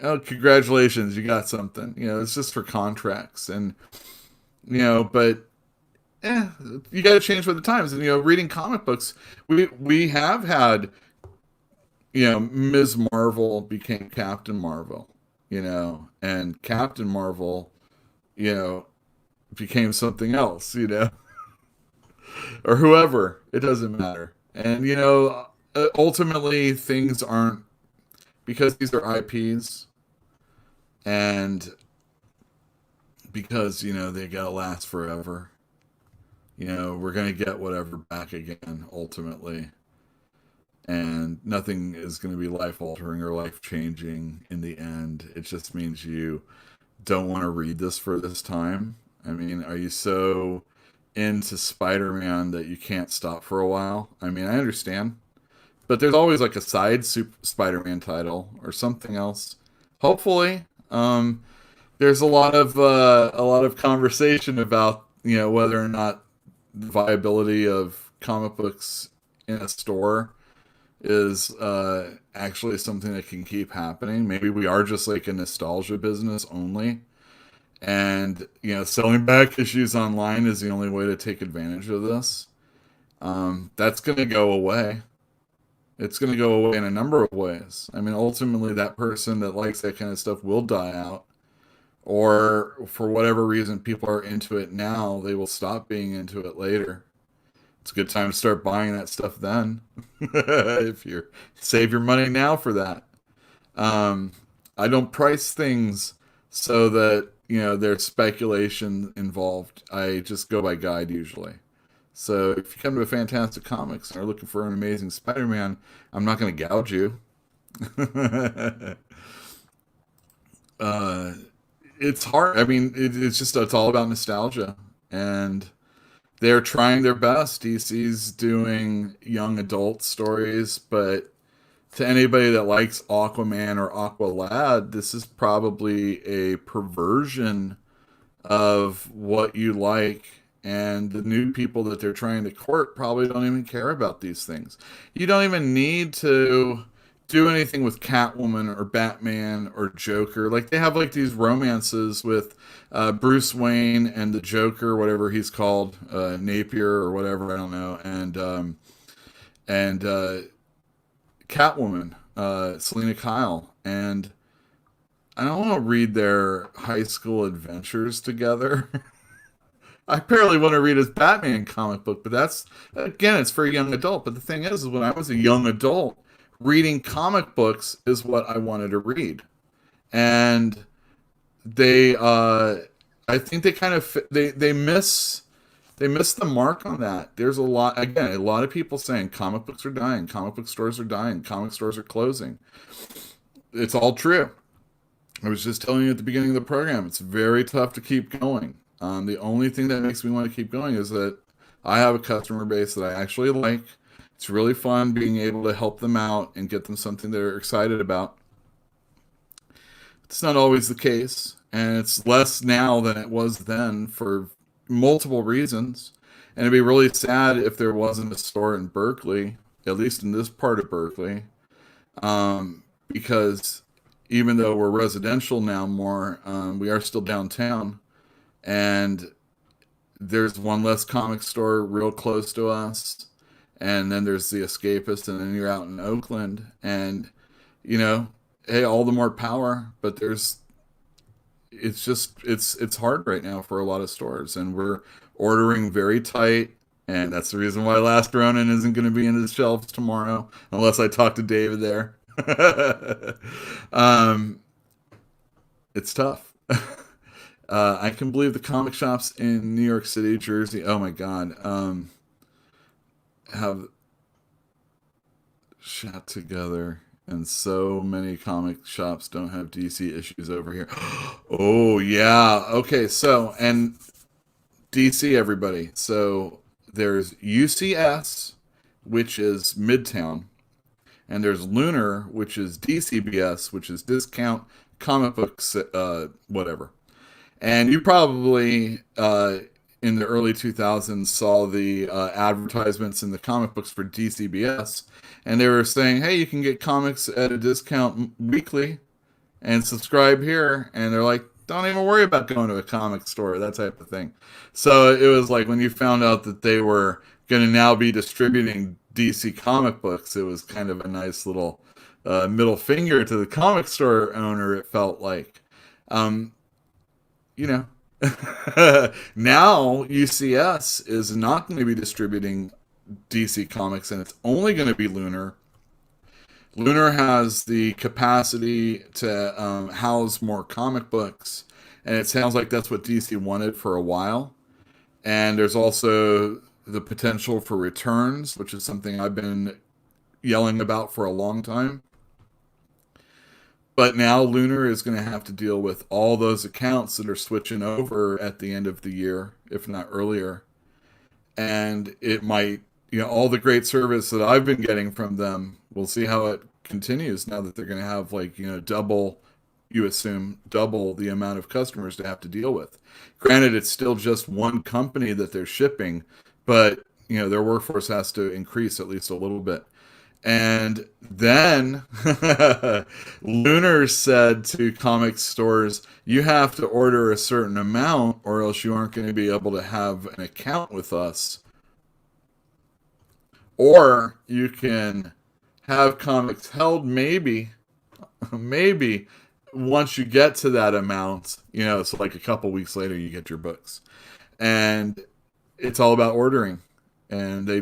Oh, congratulations, you got something. It's just for contracts. And, but you got to change with the times. And, reading comic books, we have had, Ms. Marvel became Captain Marvel, and Captain Marvel, became something else, or whoever. It doesn't matter. And, ultimately things aren't, because these are IPs, and because, they gotta last forever. We're going to get whatever back again, ultimately. And nothing is going to be life-altering or life-changing in the end. It just means you don't want to read this for this time. I mean, are you so into Spider-Man that you can't stop for a while? I mean, I understand. But there's always like a side Spider-Man title or something else. Hopefully. There's a lot of conversation about, whether or not the viability of comic books in a store is actually something that can keep happening. Maybe we are just like a nostalgia business only, and selling back issues online is the only way to take advantage of this. That's going to go away. It's going to go away in a number of ways. I mean, ultimately, that person that likes that kind of stuff will die out, or for whatever reason, people are into it now, they will stop being into it later. It's a good time to start buying that stuff then. If you save your money now for that. I don't price things so that, there's speculation involved. I just go by guide usually. So if you come to a Fantastic Comics and are looking for an amazing Spider-Man, I'm not going to gouge you. It's hard. I mean, it's all about nostalgia. And they're trying their best. DC's doing young adult stories, but to anybody that likes Aquaman or Aqualad, this is probably a perversion of what you like. And the new people that they're trying to court probably don't even care about these things. You don't even need to do anything with Catwoman or Batman or Joker. Like they have like these romances with Bruce Wayne and the Joker, whatever he's called, Napier or whatever, I don't know, and Catwoman, Selena Kyle, and I don't want to read their high school adventures together. I barely want to read his Batman comic book, but that's, again, it's for a young adult. But the thing is when I was a young adult, reading comic books is what I wanted to read. And I think they kind of, they miss the mark on that. There's a lot of people saying comic books are dying, comic book stores are dying, comic stores are closing. It's all true. I was just telling you at the beginning of the program, it's very tough to keep going. The only thing that makes me want to keep going is that I have a customer base that I actually like. It's really fun being able to help them out and get them something they're excited about. It's not always the case, and it's less now than it was then for multiple reasons. And it'd be really sad if there wasn't a store in Berkeley, at least in this part of Berkeley, because even though we're residential now more, we are still downtown. And there's one less comic store real close to us. And then there's the Escapist, and then you're out in Oakland. And, hey, all the more power. But it's hard right now for a lot of stores. And we're ordering very tight. And that's the reason why Last Ronin isn't going to be in the shelves tomorrow, unless I talk to David there. It's tough. I can believe the comic shops in New York City, Jersey, oh my God, have shot together, and so many comic shops don't have DC issues over here. Oh yeah, okay, so, and DC, everybody, so there's UCS, which is Midtown, and there's Lunar, which is DCBS, which is Discount Comic Books, whatever. And you probably, in the early 2000s, saw the advertisements in the comic books for DCBS. And they were saying, hey, you can get comics at a discount weekly and subscribe here. And they're like, don't even worry about going to a comic store, that type of thing. So it was like when you found out that they were going to now be distributing DC comic books, it was kind of a nice little middle finger to the comic store owner, it felt like. Now UCS is not going to be distributing DC comics, and it's only going to be Lunar. Lunar has the capacity to house more comic books, and it sounds like that's what DC wanted for a while. And there's also the potential for returns, which is something I've been yelling about for a long time. But now Lunar is going to have to deal with all those accounts that are switching over at the end of the year, if not earlier. And it might, all the great service that I've been getting from them, we'll see how it continues now that they're going to have double the amount of customers to have to deal with. Granted, it's still just one company that they're shipping, but, their workforce has to increase at least a little bit. And then Lunar said to comic stores, you have to order a certain amount or else you aren't going to be able to have an account with us. Or you can have comics held maybe once you get to that amount, so like a couple weeks later you get your books. And it's all about ordering. And they,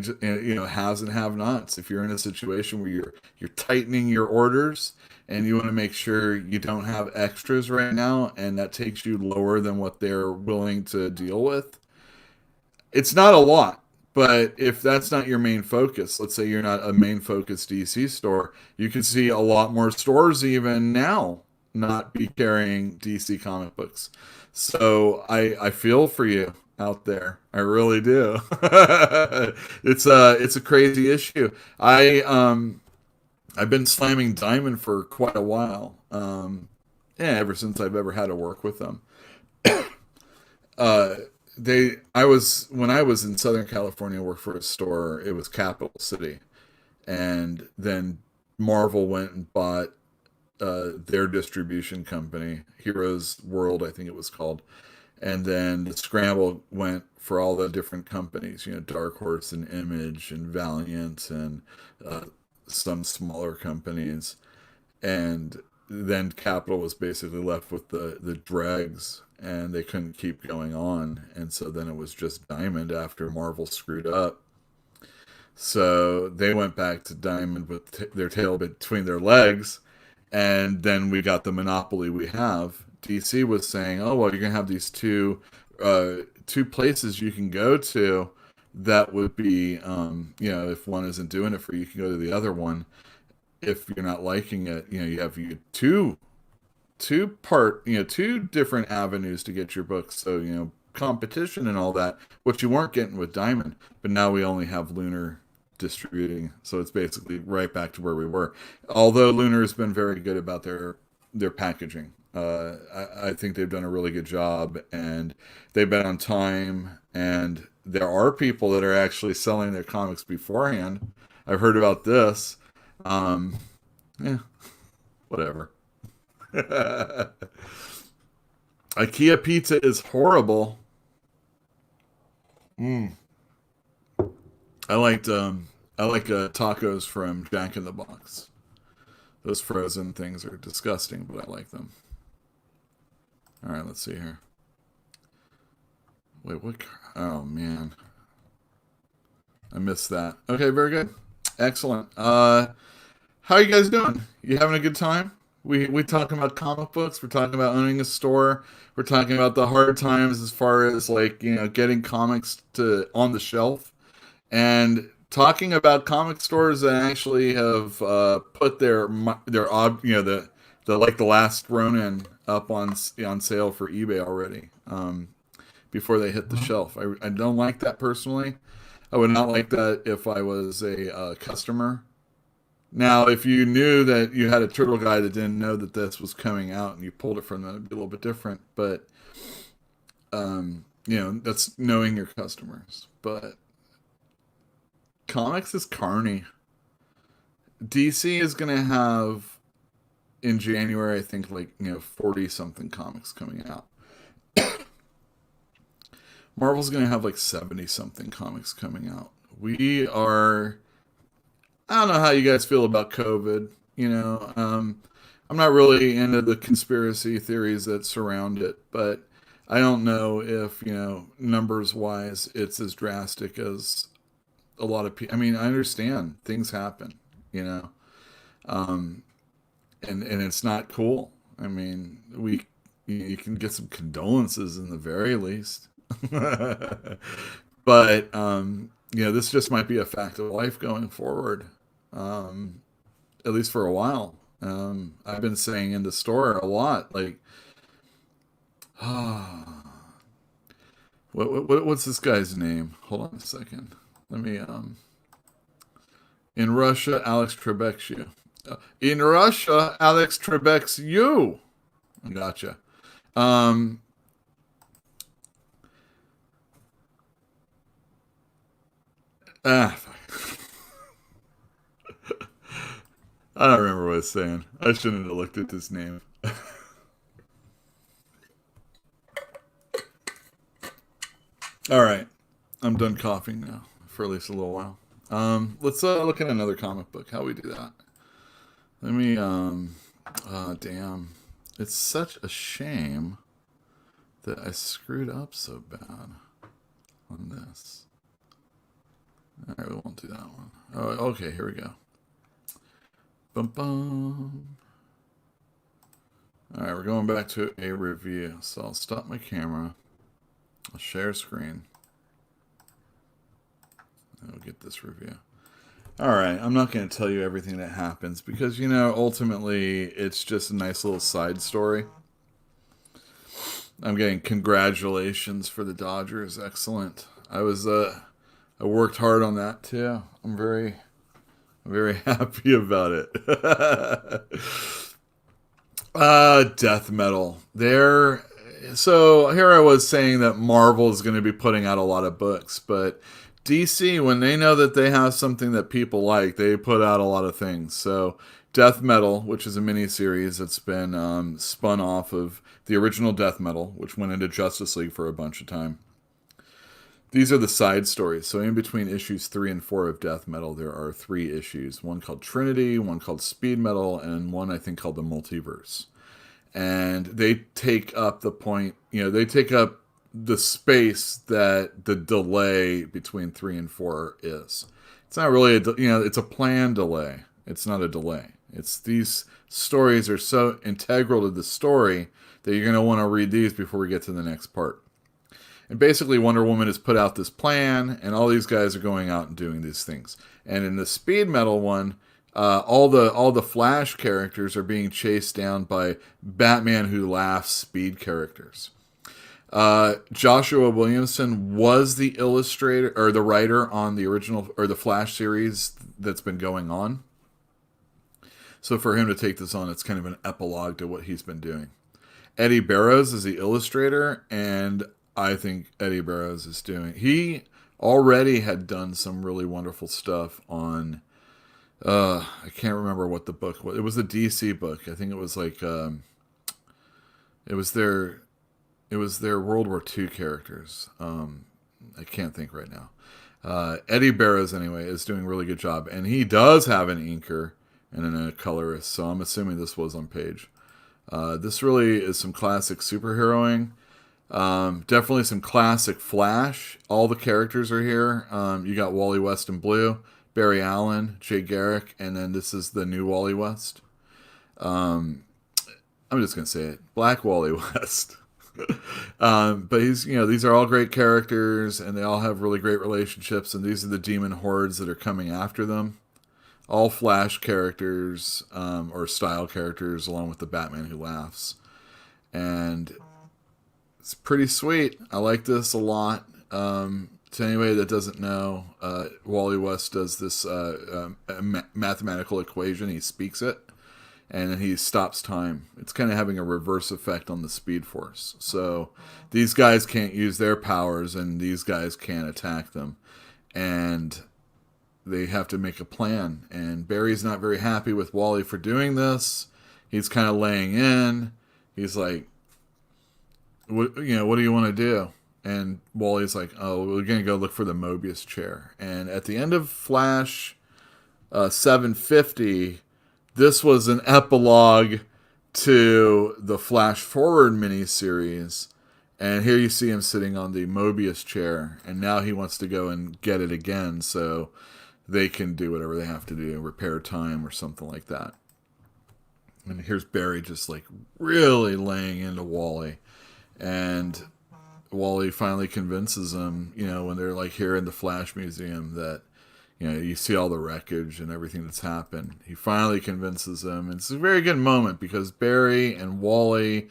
haves and have-nots. If you're in a situation where you're tightening your orders and you want to make sure you don't have extras right now, and that takes you lower than what they're willing to deal with, it's not a lot. But if that's not your main focus, let's say you're not a main focus DC store, you can see a lot more stores even now not be carrying DC comic books. So I feel for you out there. I really do. It's a crazy issue. I've been slamming Diamond for quite a while. Ever since I've ever had to work with them. When I was in Southern California, worked for a store. It was Capital City, and then Marvel went and bought their distribution company, Heroes World, I think it was called. And then the scramble went for all the different companies, Dark Horse and Image and Valiant and some smaller companies. And then Capital was basically left with the dregs, and they couldn't keep going on. And so then it was just Diamond after Marvel screwed up. So they went back to Diamond with their tail between their legs. And then we got the monopoly we have. DC was saying, oh, well, you're going to have these two places you can go to that would be, if one isn't doing it for you, you can go to the other one. If you're not liking it, you have two different avenues to get your books. So, competition and all that, which you weren't getting with Diamond. But now we only have Lunar distributing. So it's basically right back to where we were. Although Lunar has been very good about their packaging. I think they've done a really good job, and they've been on time, and there are people that are actually selling their comics beforehand. I've heard about this. Whatever. IKEA pizza is horrible. I like tacos from Jack in the Box. Those frozen things are disgusting, but I like them. All right, let's see here. Wait, what? Oh, man. I missed that. Okay, very good. Excellent. How are you guys doing? You having a good time? We talking about comic books. We're talking about owning a store. We're talking about the hard times as far as getting comics on the shelf, and talking about comic stores that actually have put their the last Ronin up on sale for eBay already before they hit the shelf. I don't like that personally. I would not like that if I was a customer. Now, if you knew that you had a turtle guy that didn't know that this was coming out and you pulled it from them, it'd be a little bit different. But, that's knowing your customers. But comics is carny. DC is going to have, in January, I think, 40-something comics coming out. Marvel's going to have 70-something comics coming out. I don't know how you guys feel about COVID. I'm not really into the conspiracy theories that surround it, but I don't know if, numbers-wise, it's as drastic as a lot of people. I mean, I understand things happen, and it's not cool. I mean, you can get some condolences in the very least, but this just might be a fact of life going forward, at least for a while. I've been saying in the store a lot, what's this guy's name? Hold on a second. Let me, in Russia, Alex Trebek's you. In Russia, Alex Trebek's you. Gotcha. Fuck. I don't remember what I was saying. I shouldn't have looked at this name. All right. I'm done coughing now for at least a little while. Let's look at another comic book. How we do that? Let me, damn. It's such a shame that I screwed up so bad on this. All right, we won't do that one. Oh, okay, here we go. Bum bum. All right, we're going back to a review. So I'll stop my camera. I'll share screen. And we'll get this review. All right, I'm not going to tell you everything that happens because, ultimately it's just a nice little side story. I'm getting congratulations for the Dodgers. Excellent. I worked hard on that too. I'm very happy about it. Death metal. So here I was saying that Marvel is going to be putting out a lot of books, but DC, when they know that they have something that people like, they put out a lot of things. So Death Metal, which is a miniseries that's been spun off of the original Death Metal, which went into Justice League for a bunch of time. These are the side stories. So in between issues 3 and 4 of Death Metal, there are 3 issues. One called Trinity, one called Speed Metal, and one I think called the Multiverse. And they take up the point, they take up the space that the delay between 3 and 4 is. It's not really it's a planned delay. It's not a delay. It's these stories are so integral to the story that you're going to want to read these before we get to the next part. And basically Wonder Woman has put out this plan, and all these guys are going out and doing these things. And in the Speed Metal one, all the Flash characters are being chased down by Batman Who Laughs Speed characters. Joshua Williamson was the illustrator or the writer on the original or the Flash series that's been going on. So for him to take this on, it's kind of an epilogue to what he's been doing. Eddie Barrows is the illustrator, and I think Eddie Barrows is he already had done some really wonderful stuff on, I can't remember what the book was. It was a DC book. I think it was like, it was their World War II characters. I can't think right now. Eddie Barrows, anyway, is doing a really good job. And he does have an inker and a colorist, so I'm assuming this was on page. This really is some classic superheroing. Definitely some classic Flash. All the characters are here. You got Wally West in blue, Barry Allen, Jay Garrick, and then this is the new Wally West. I'm just going to say it. Black Wally West. But he's, these are all great characters, and they all have really great relationships, and these are the demon hordes that are coming after them. All Flash characters, or style characters, along with the Batman Who Laughs. And it's pretty sweet. I like this a lot. To anybody that doesn't know, Wally West does this mathematical equation. He speaks it, and then he stops time. It's kind of having a reverse effect on the Speed Force. So these guys can't use their powers, and these guys can't attack them. And they have to make a plan. And Barry's not very happy with Wally for doing this. He's kind of laying in. He's like, what do you want to do? And Wally's like, oh, we're going to go look for the Mobius chair. And at the end of Flash 750, this was an epilogue to the Flash Forward miniseries. And here you see him sitting on the Mobius chair. And now he wants to go and get it again so they can do whatever they have to do, repair time or something like that. And here's Barry just like really laying into Wally. And Wally finally convinces him, when they're like here in the Flash Museum that, you see all the wreckage and everything that's happened. He finally convinces him. And it's a very good moment because Barry and Wally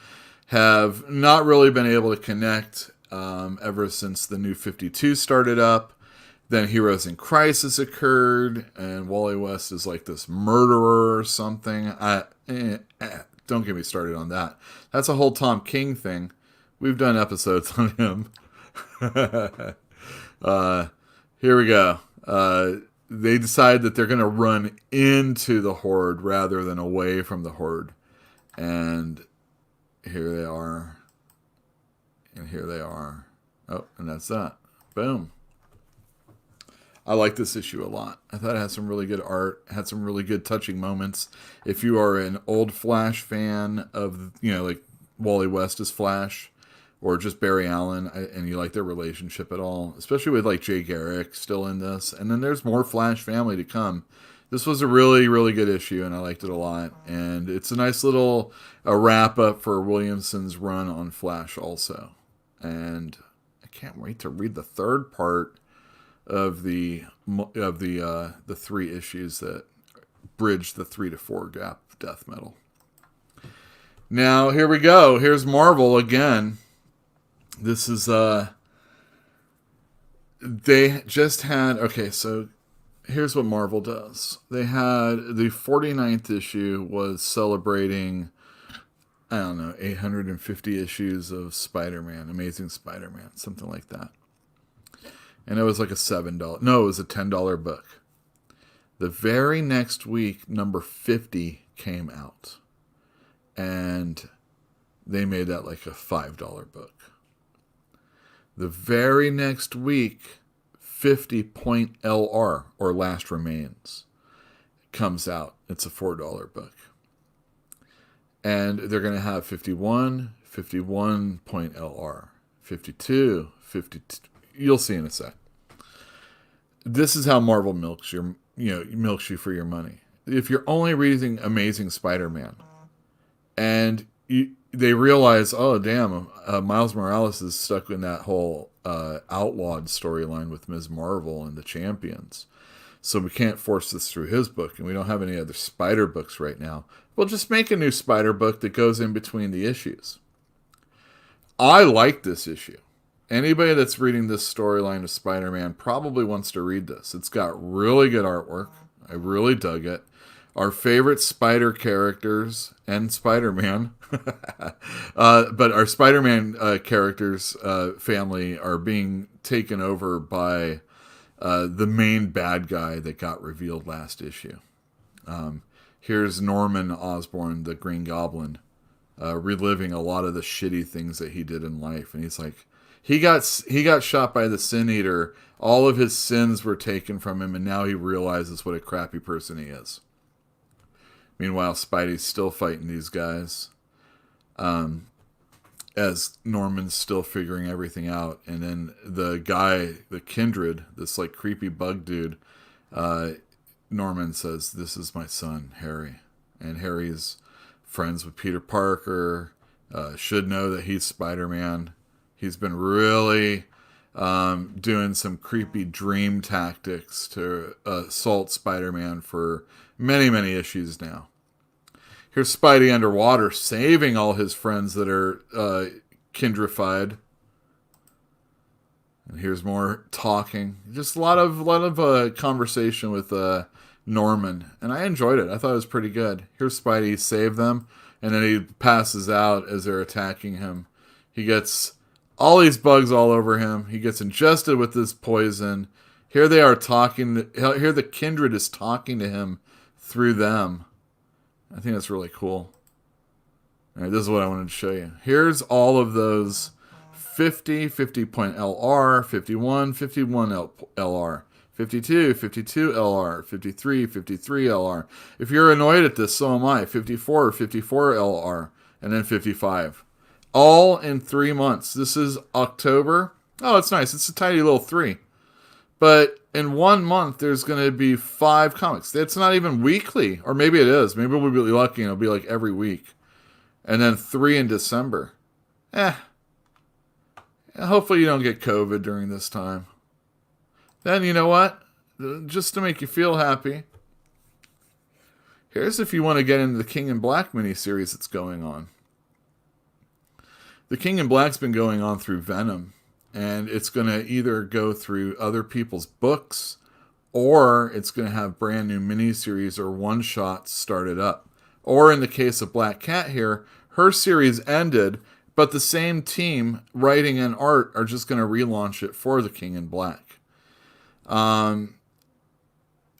have not really been able to connect ever since the New 52 started up. Then Heroes in Crisis occurred, and Wally West is like this murderer or something. Don't get me started on that. That's a whole Tom King thing. We've done episodes on him. Here we go. They decide that they're going to run into the Horde rather than away from the Horde. And here they are. And here they are. Oh, and that's that. Boom. I like this issue a lot. I thought it had some really good art, had some really good touching moments. If you are an old Flash fan of, like Wally West as Flash, or just Barry Allen, and you like their relationship at all, especially with like Jay Garrick still in this, and then there's more Flash family to come. This was a really, really good issue, and I liked it a lot. And it's a nice little wrap up for Williamson's run on Flash also. And I can't wait to read the third part of the 3 issues that bridge the 3 to 4 gap of Death Metal. Now here we go. Here's Marvel again. This is they just had, okay, so here's what Marvel does. They had the 49th issue was celebrating, I don't know, 850 issues of Spider-Man, Amazing Spider-Man, something like that. And it was like a $7. No, it was a $10 book. The very next week, number 50 came out. And they made that like a $5 book. The very next week, 50.LR, or Last Remains, comes out. It's a $4 book. And they're going to have 51, 51.LR, 52, 52. You'll see in a sec. This is how Marvel milks you for your money. If you're only reading Amazing Spider-Man, and they realize, oh damn, Miles Morales is stuck in that whole outlawed storyline with Ms. Marvel and the Champions, so we can't force this through his book, and we don't have any other Spider books right now. We'll just make a new Spider book that goes in between the issues. I like this issue. Anybody that's reading this storyline of Spider-Man probably wants to read this. It's got really good artwork. I really dug it. Our favorite Spider characters and Spider-Man, but our Spider-Man characters family are being taken over by the main bad guy that got revealed last issue. Here's Norman Osborn, the Green Goblin, reliving a lot of the shitty things that he did in life, and he's like, he got shot by the Sin Eater. All of his sins were taken from him, and now he realizes what a crappy person he is. Meanwhile, Spidey's still fighting these guys, as Norman's still figuring everything out. And then the guy, the Kindred, this like creepy bug dude, Norman says, "This is my son, Harry." And Harry's friends with Peter Parker, should know that he's Spider-Man. He's been really doing some creepy dream tactics to assault Spider-Man for many, many issues now. Here's Spidey underwater saving all his friends that are kindrified. And here's more talking. Just a lot of conversation with Norman. And I enjoyed it. I thought it was pretty good. Here's Spidey save them. And then he passes out as they're attacking him. He gets all these bugs all over him. He gets ingested with this poison. Here they are talking. Here the Kindred is talking to him through them. I think that's really cool. All right, this is what I wanted to show you. Here's all of those 50, 50.LR, 51, 51LR, 52, 52LR, 53, 53LR. If you're annoyed at this, so am I. 54, 54LR, and then 55. All in 3 months. This is October. Oh, it's nice. It's a tiny little 3. But in 1 month, there's going to be 5 comics. It's not even weekly. Or maybe it is. Maybe we'll be lucky and it'll be like every week. And then 3 in December. Hopefully you don't get COVID during this time. Then, you know what? Just to make you feel happy, here's if you want to get into the King in Black miniseries that's going on. The King in Black's been going on through Venom, and it's going to either go through other people's books, or it's going to have brand new miniseries or one-shots started up. Or in the case of Black Cat here, her series ended, but the same team, writing and art, are just going to relaunch it for the King in Black.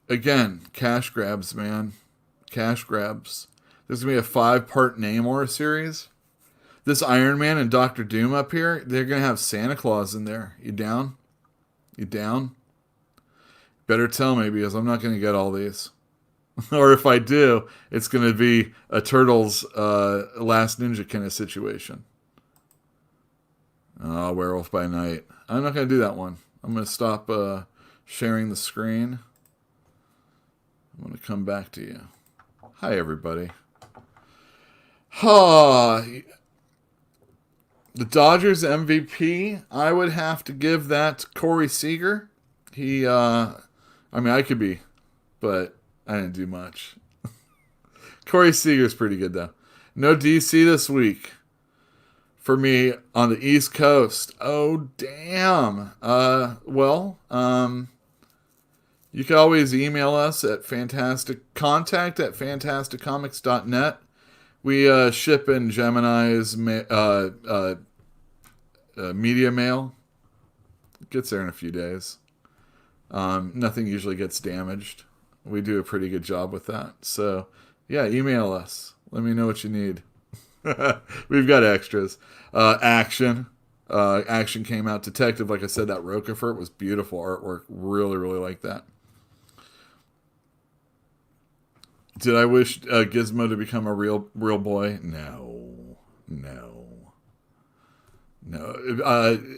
Again, cash grabs, man. Cash grabs. There's going to be a 5-part Namor series. This Iron Man and Doctor Doom up here, they're going to have Santa Claus in there. You down? You down? Better tell me, because I'm not going to get all these. Or if I do, it's going to be a Turtles Last Ninja kind of situation. Oh, Werewolf by Night. I'm not going to do that one. I'm going to stop sharing the screen. I'm going to come back to you. Hi, everybody. The Dodgers MVP, I would have to give that to Corey Seager. I could be, but I didn't do much. Corey Seager's pretty good, though. No DC this week for me on the East Coast. Oh, damn. You can always email us at contact@fantasticcomics.net. We ship in Gemini's media mail. Gets there in a few days. Nothing usually gets damaged. We do a pretty good job with that. So, yeah, email us. Let me know what you need. We've got extras. Action. Action came out. Detective, like I said, that Roquefort was beautiful artwork. Really, really like that. Did I wish Gizmo to become a real boy? No.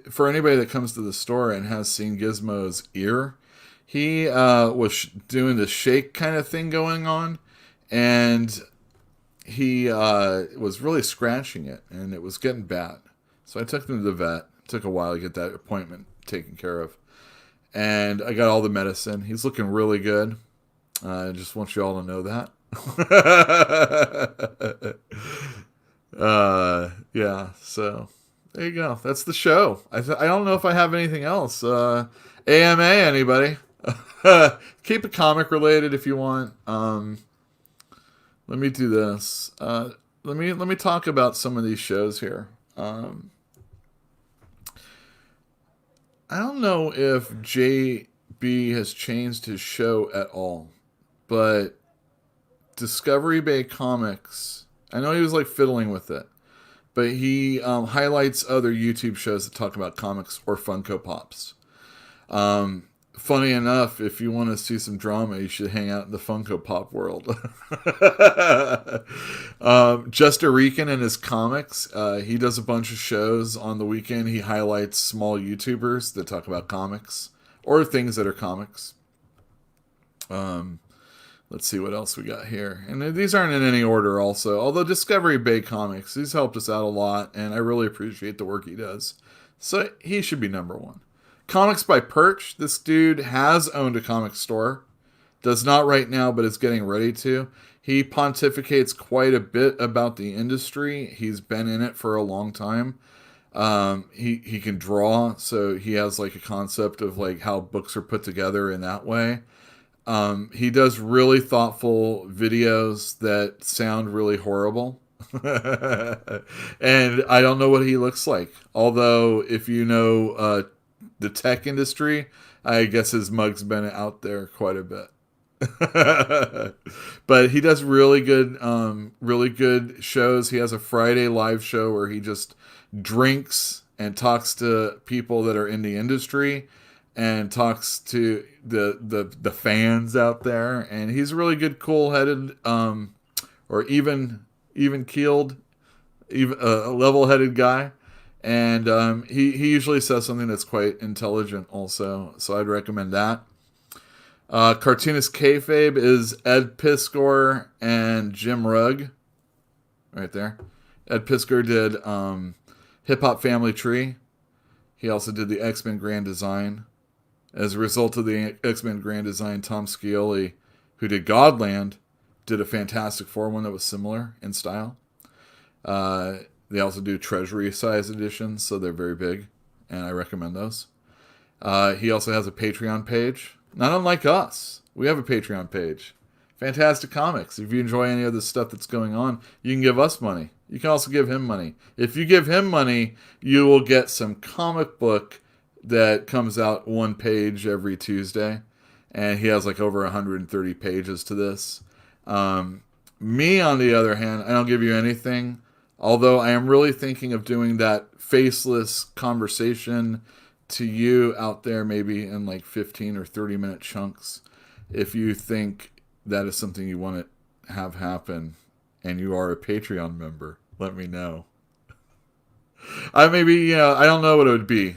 For anybody that comes to the store and has seen Gizmo's ear, he was doing the shake kind of thing going on, and he was really scratching it, and it was getting bad. So I took him to the vet. It took a while to get that appointment taken care of. And I got all the medicine. He's looking really good. I just want you all to know that. Yeah, so there you go. That's the show. I don't know if I have anything else. AMA, anybody? Keep it comic related if you want. Let me do this. Let me talk about some of these shows here. I don't know if JB has changed his show at all, but Discovery Bay Comics, I know he was like fiddling with it, but he highlights other YouTube shows that talk about comics or Funko Pops. Funny enough, if you want to see some drama, you should hang out in the Funko Pop world. Just a Rican and his comics. He does a bunch of shows on the weekend. He highlights small YouTubers that talk about comics or things that are comics. Let's see what else we got here. And these aren't in any order also. Although Discovery Bay Comics, he's helped us out a lot, and I really appreciate the work he does. So he should be number one. Comics by Perch. This dude has owned a comic store. Does not right now, but is getting ready to. He pontificates quite a bit about the industry. He's been in it for a long time. He can draw, so he has like a concept of like how books are put together in that way. He does really thoughtful videos that sound really horrible. And I don't know what he looks like. Although, if you know the tech industry, I guess his mug's been out there quite a bit. But he does really good shows. He has a Friday live show where he just drinks and talks to people that are in the industry and talks to the fans out there. And he's a really good, cool-headed, or even keeled, a level-headed guy. And he usually says something that's quite intelligent also. So I'd recommend that. Cartoonist Kayfabe is Ed Piskor and Jim Rugg. Right there. Ed Piskor did Hip Hop Family Tree. He also did the X-Men Grand Design. As a result of the X-Men Grand Design, Tom Scioli, who did Godland, did a Fantastic Four one that was similar in style. They also do treasury size editions, so they're very big, and I recommend those. He also has a Patreon page. Not unlike us, we have a Patreon page. Fantastic Comics. If you enjoy any of the stuff that's going on, you can give us money. You can also give him money. If you give him money, you will get some comic book that comes out one page every Tuesday. And he has like over 130 pages to this. Me, on the other hand, I don't give you anything. Although I am really thinking of doing that faceless conversation to you out there, maybe in like 15 or 30 minute chunks. If you think that is something you want to have happen and you are a Patreon member, let me know. I don't know what it would be.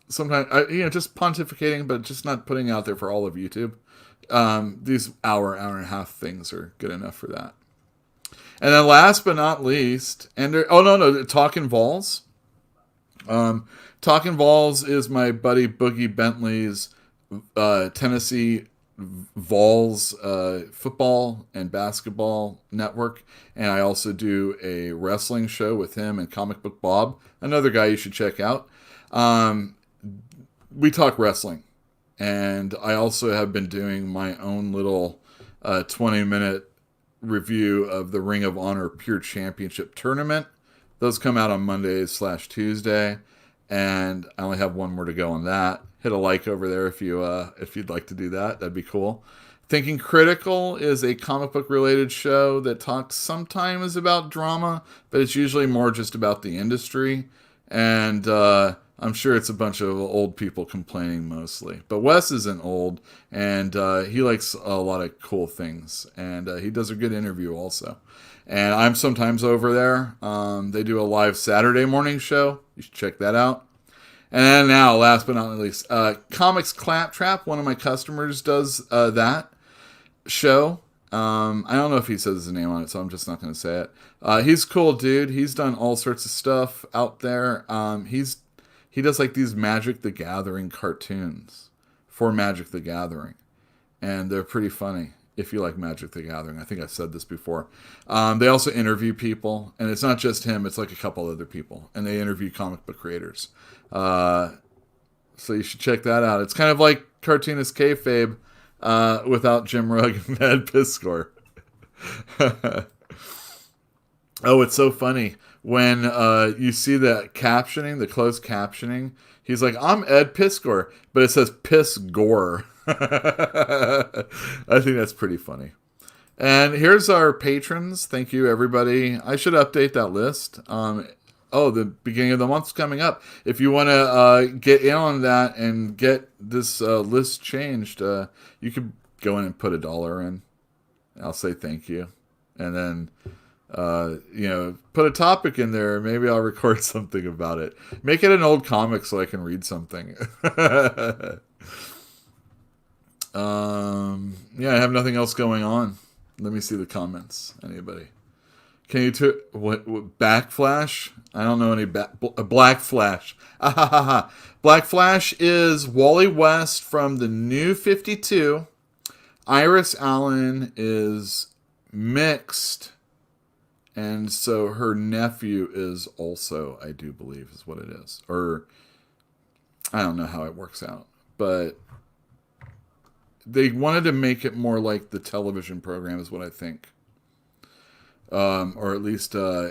Sometimes, just pontificating, but just not putting out there for all of YouTube. These hour and a half things are good enough for that. And then last but not least, Talkin' Vols. Talkin' Vols is my buddy Boogie Bentley's Tennessee Vols football and basketball network. And I also do a wrestling show with him and Comic Book Bob, another guy you should check out. We talk wrestling. And I also have been doing my own little 20-minute review of the Ring of Honor Pure Championship Tournament. Those come out on Mondays/Tuesday. and I only have one more to go on that. Hit a like over there if you'd like to do that. That'd be cool. Thinking Critical is a comic book related show that talks sometimes about drama, but it's usually more just about the industry. And I'm sure it's a bunch of old people complaining mostly. But Wes isn't old, and he likes a lot of cool things. And he does a good interview also. And I'm sometimes over there. They do a live Saturday morning show. You should check that out. And then now, last but not least, Comics Claptrap, one of my customers, does that show. I don't know if he says his name on it, so I'm just not going to say it. He's a cool dude. He's done all sorts of stuff out there. He does like these Magic the Gathering cartoons for Magic the Gathering, and they're pretty funny if you like Magic the Gathering. I think I've said this before. They also interview people, and it's not just him. It's like a couple other people, and they interview comic book creators. So you should check that out. It's kind of like Cartoonist Kayfabe, without Jim Rugg and Ed Piskor. Oh, it's so funny. When you see the captioning, the closed captioning, he's like, I'm Ed Piskor, but it says Piss Gore. I think that's pretty funny. And here's our patrons. Thank you, everybody. I should update that list. The beginning of the month's coming up. If you want to get in on that and get this list changed, you could go in and put $1 in. I'll say thank you. And then, put a topic in there. Maybe I'll record something about it. Make it an old comic so I can read something. I have nothing else going on. Let me see the comments. Anybody? Can you what Backflash? I don't know any Black Flash. Black Flash is Wally West from the New 52. Iris Allen is mixed, and so her nephew is also, I do believe, is what it is. Or I don't know how it works out, but they wanted to make it more like the television program, is what I think. Or at least I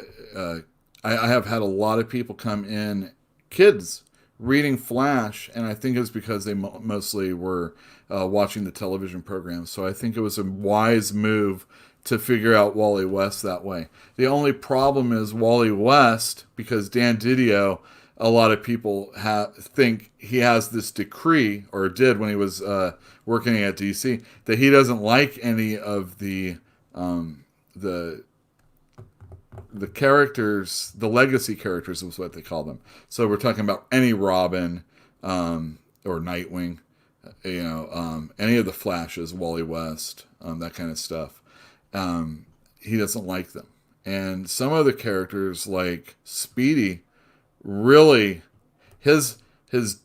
have had a lot of people come in, kids, reading Flash, and I think it's because they mostly were watching the television program. So I think it was a wise move to figure out Wally West that way. The only problem is Wally West, because Dan Didio, a lot of people think he has this decree, or did when he was working at DC, that he doesn't like any of the characters, the legacy characters is what they call them. So we're talking about any Robin or Nightwing, any of the Flashes, Wally West, that kind of stuff. He doesn't like them. And some of the characters like Speedy, really, his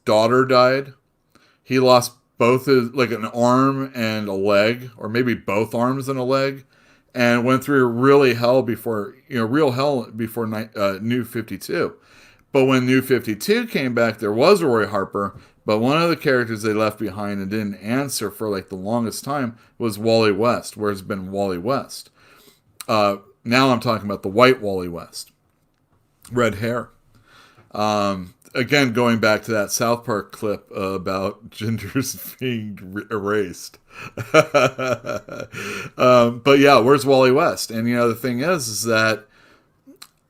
daughter died. He lost both an arm and a leg, or maybe both arms and a leg, and went through real hell before New 52. But when New 52 came back, there was Roy Harper, but one of the characters they left behind and didn't answer for like the longest time was Wally West, where it's been Wally West. Now I'm talking about the white Wally West. Red hair. Again, going back to that South Park clip about gingers being erased. But yeah, where's Wally West? And the thing is that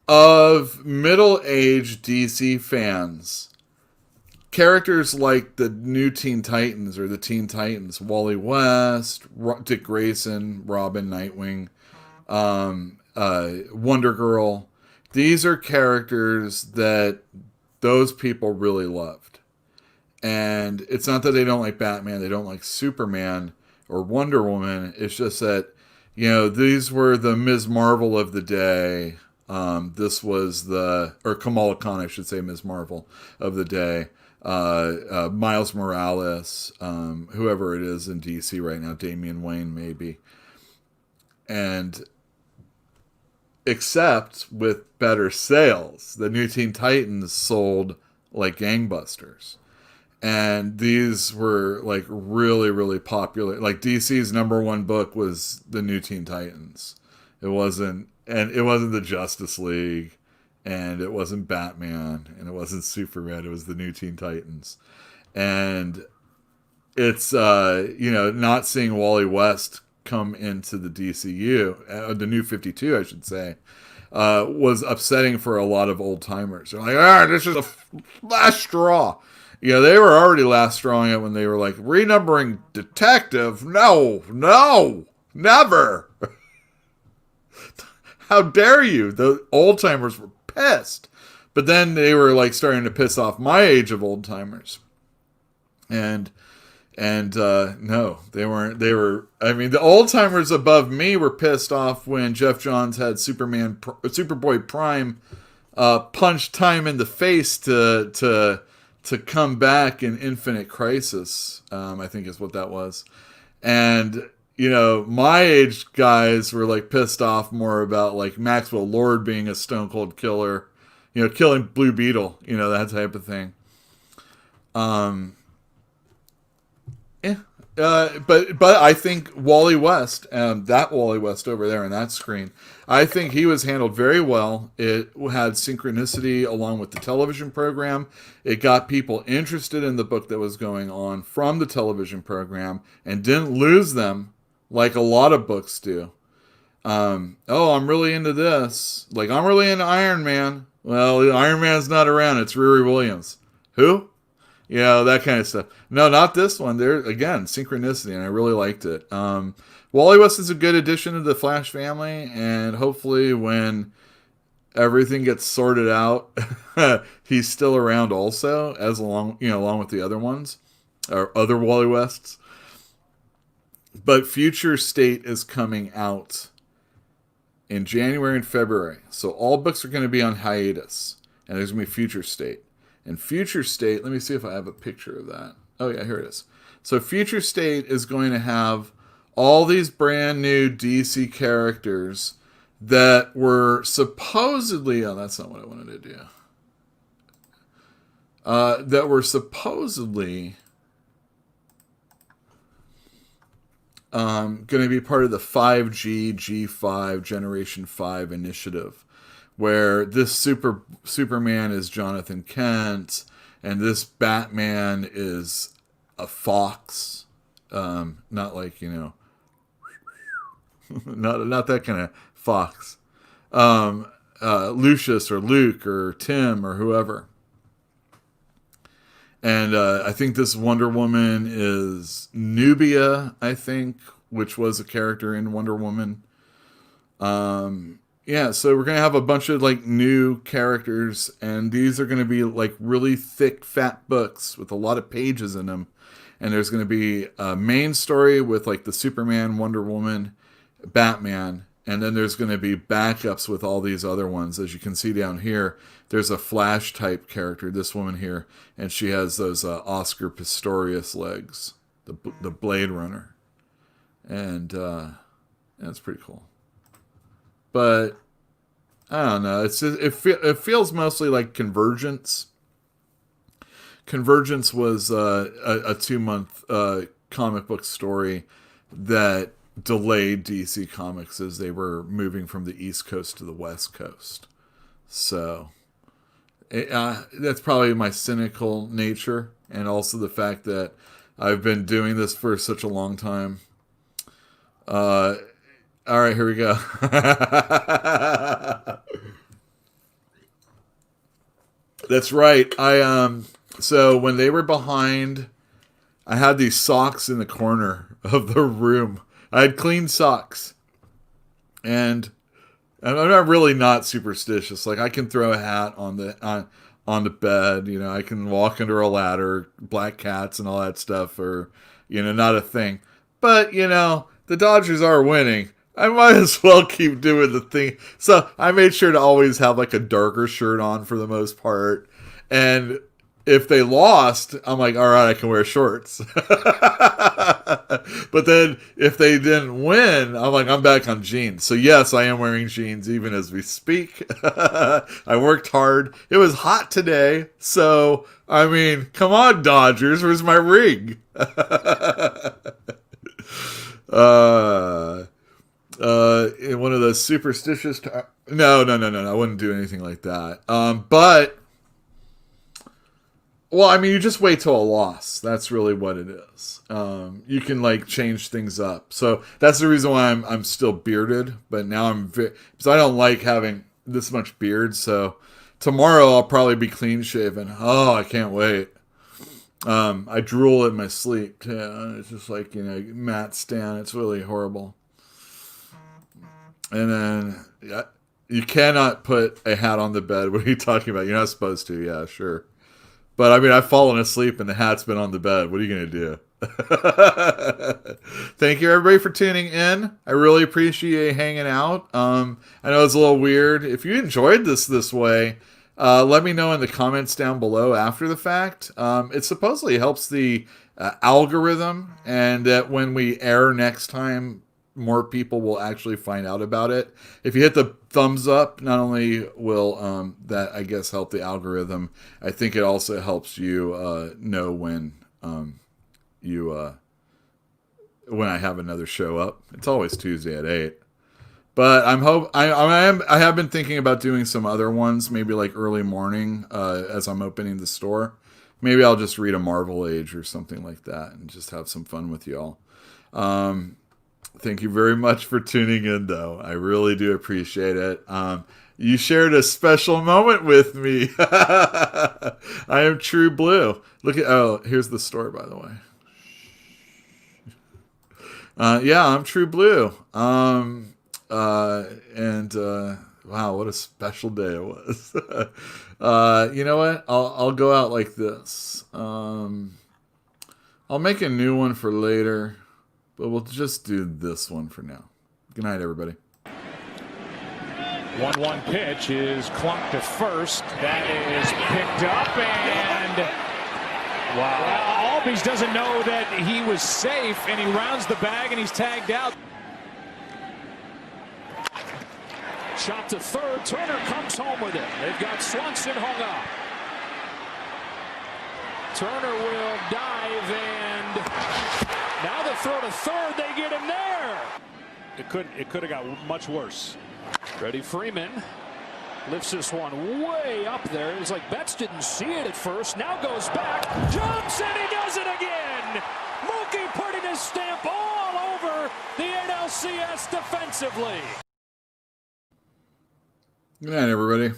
of middle-aged DC fans, characters like the new Teen Titans or the Teen Titans, Wally West, Dick Grayson, Robin, Nightwing, Wonder Girl, these are characters that those people really loved. And it's not that they don't like Batman, they don't like Superman or Wonder Woman. It's just that, these were the Ms. Marvel of the day. This was or Kamala Khan, I should say, Ms. Marvel of the day. Miles Morales, whoever it is in DC right now, Damian Wayne maybe. And except with better sales, the new Teen Titans sold like gangbusters. And these were like really, really popular. Like DC's #1 book was the new Teen Titans. It wasn't the Justice League. and it wasn't Batman, and it wasn't Superman. It was the new Teen Titans, and it's not seeing Wally West come into the DCU, the New 52, I should say, was upsetting for a lot of old timers. They're like, this is a last straw. They were already last strawing it when they were like, renumbering Detective? No, never. How dare you? The old timers were pissed. But then they were like starting to piss off my age of old timers. And no, they weren't. They were. I mean, the old timers above me were pissed off when Jeff Johns had Superboy Prime punch time in the face to come back in Infinite Crisis. I think is what that was. And my age guys were like pissed off more about like Maxwell Lord being a stone cold killer, killing Blue Beetle, that type of thing. But I think Wally West, that Wally West over there on that screen, I think he was handled very well. It had synchronicity along with the television program. It got people interested in the book that was going on from the television program and didn't lose them like a lot of books do. I'm really into this. Like, I'm really into Iron Man. Well, Iron Man's not around. It's Riri Williams. Who? That kind of stuff. No, not this one. There again, synchronicity, and I really liked it. Wally West is a good addition to the Flash family, and hopefully when everything gets sorted out, he's still around also, along with the other ones, or other Wally Wests. But Future State is coming out in January and February, so all books are going to be on hiatus, and there's going to be Future State. And Future State, let me see if I have a picture of that. Oh yeah, here it is. So Future State is going to have all these brand new DC characters that were supposedly, that's not what I wanted to do. That were supposedly going to be part of the 5G G5 Generation 5 initiative, where this Superman is Jonathan Kent, and this Batman is a fox. Not like, not that kind of fox. Lucius or Luke or Tim or whoever. And I think this Wonder Woman is Nubia, I think, which was a character in Wonder Woman. Yeah, so we're going to have a bunch of like new characters, and these are going to be like really thick, fat books with a lot of pages in them. And there's going to be a main story with like the Superman, Wonder Woman, Batman, and then there's going to be backups with all these other ones. As you can see down here, there's a Flash type character, this woman here, and she has those Oscar Pistorius legs, the Blade Runner. And that's pretty cool. But I don't know. It feels mostly like Convergence. Convergence was a 2-month comic book story that delayed DC Comics as they were moving from the East Coast to the West Coast. So that's probably my cynical nature, and also the fact that I've been doing this for such a long time. All right, here we go. That's right. So when they were behind, I had these socks in the corner of the room. I had clean socks. And I'm not superstitious. Like, I can throw a hat on the bed, I can walk under a ladder, black cats and all that stuff are, not a thing. But, the Dodgers are winning. I might as well keep doing the thing. So I made sure to always have like a darker shirt on for the most part. And if they lost, I'm like, all right, I can wear shorts. But then if they didn't win, I'm like, I'm back on jeans. So yes, I am wearing jeans even as we speak. I worked hard. It was hot today. So, I mean, come on, Dodgers. Where's my ring? In one of those superstitious no, I wouldn't do anything like that. But well, I mean, you just wait till a loss. That's really what it is. You can like change things up. So that's the reason why I'm still bearded, but now because I don't like having this much beard. So tomorrow I'll probably be clean shaven. Oh, I can't wait. I drool in my sleep. Yeah, it's just like, Matt Stan. It's really horrible. And then you cannot put a hat on the bed. What are you talking about? You're not supposed to. Yeah, sure. But I mean, I've fallen asleep and the hat's been on the bed. What are you going to do? Thank you, everybody, for tuning in. I really appreciate you hanging out. I know it's a little weird. If you enjoyed this way, let me know in the comments down below after the fact. It supposedly helps the algorithm, and that when we air next time, more people will actually find out about it. If you hit the thumbs up, not only will that, I guess, help the algorithm, I think it also helps you know when when I have another show up. It's always Tuesday at 8. But I have been thinking about doing some other ones, maybe like early morning as I'm opening the store. Maybe I'll just read a Marvel Age or something like that and just have some fun with y'all. Thank you very much for tuning in, though. I really do appreciate it. You shared a special moment with me. I am True Blue. Here's the store, by the way. Yeah, I'm True Blue. Wow, what a special day it was. You know what? I'll go out like this. I'll make a new one for later, but we'll just do this one for now. Good night, everybody. 1-1 pitch is clunked to first. That is picked up, and wow. Well, Albies doesn't know that he was safe, and he rounds the bag, and he's tagged out. Shot to third. Turner comes home with it. They've got Swanson hung up. Turner will dive, and now the throw to third. They get him there. It could have got much worse. Freddie Freeman lifts this one way up there. It was like Betts didn't see it at first. Now goes back. Jumps, and he does it again. Mookie putting his stamp all over the NLCS defensively. Good night, everybody.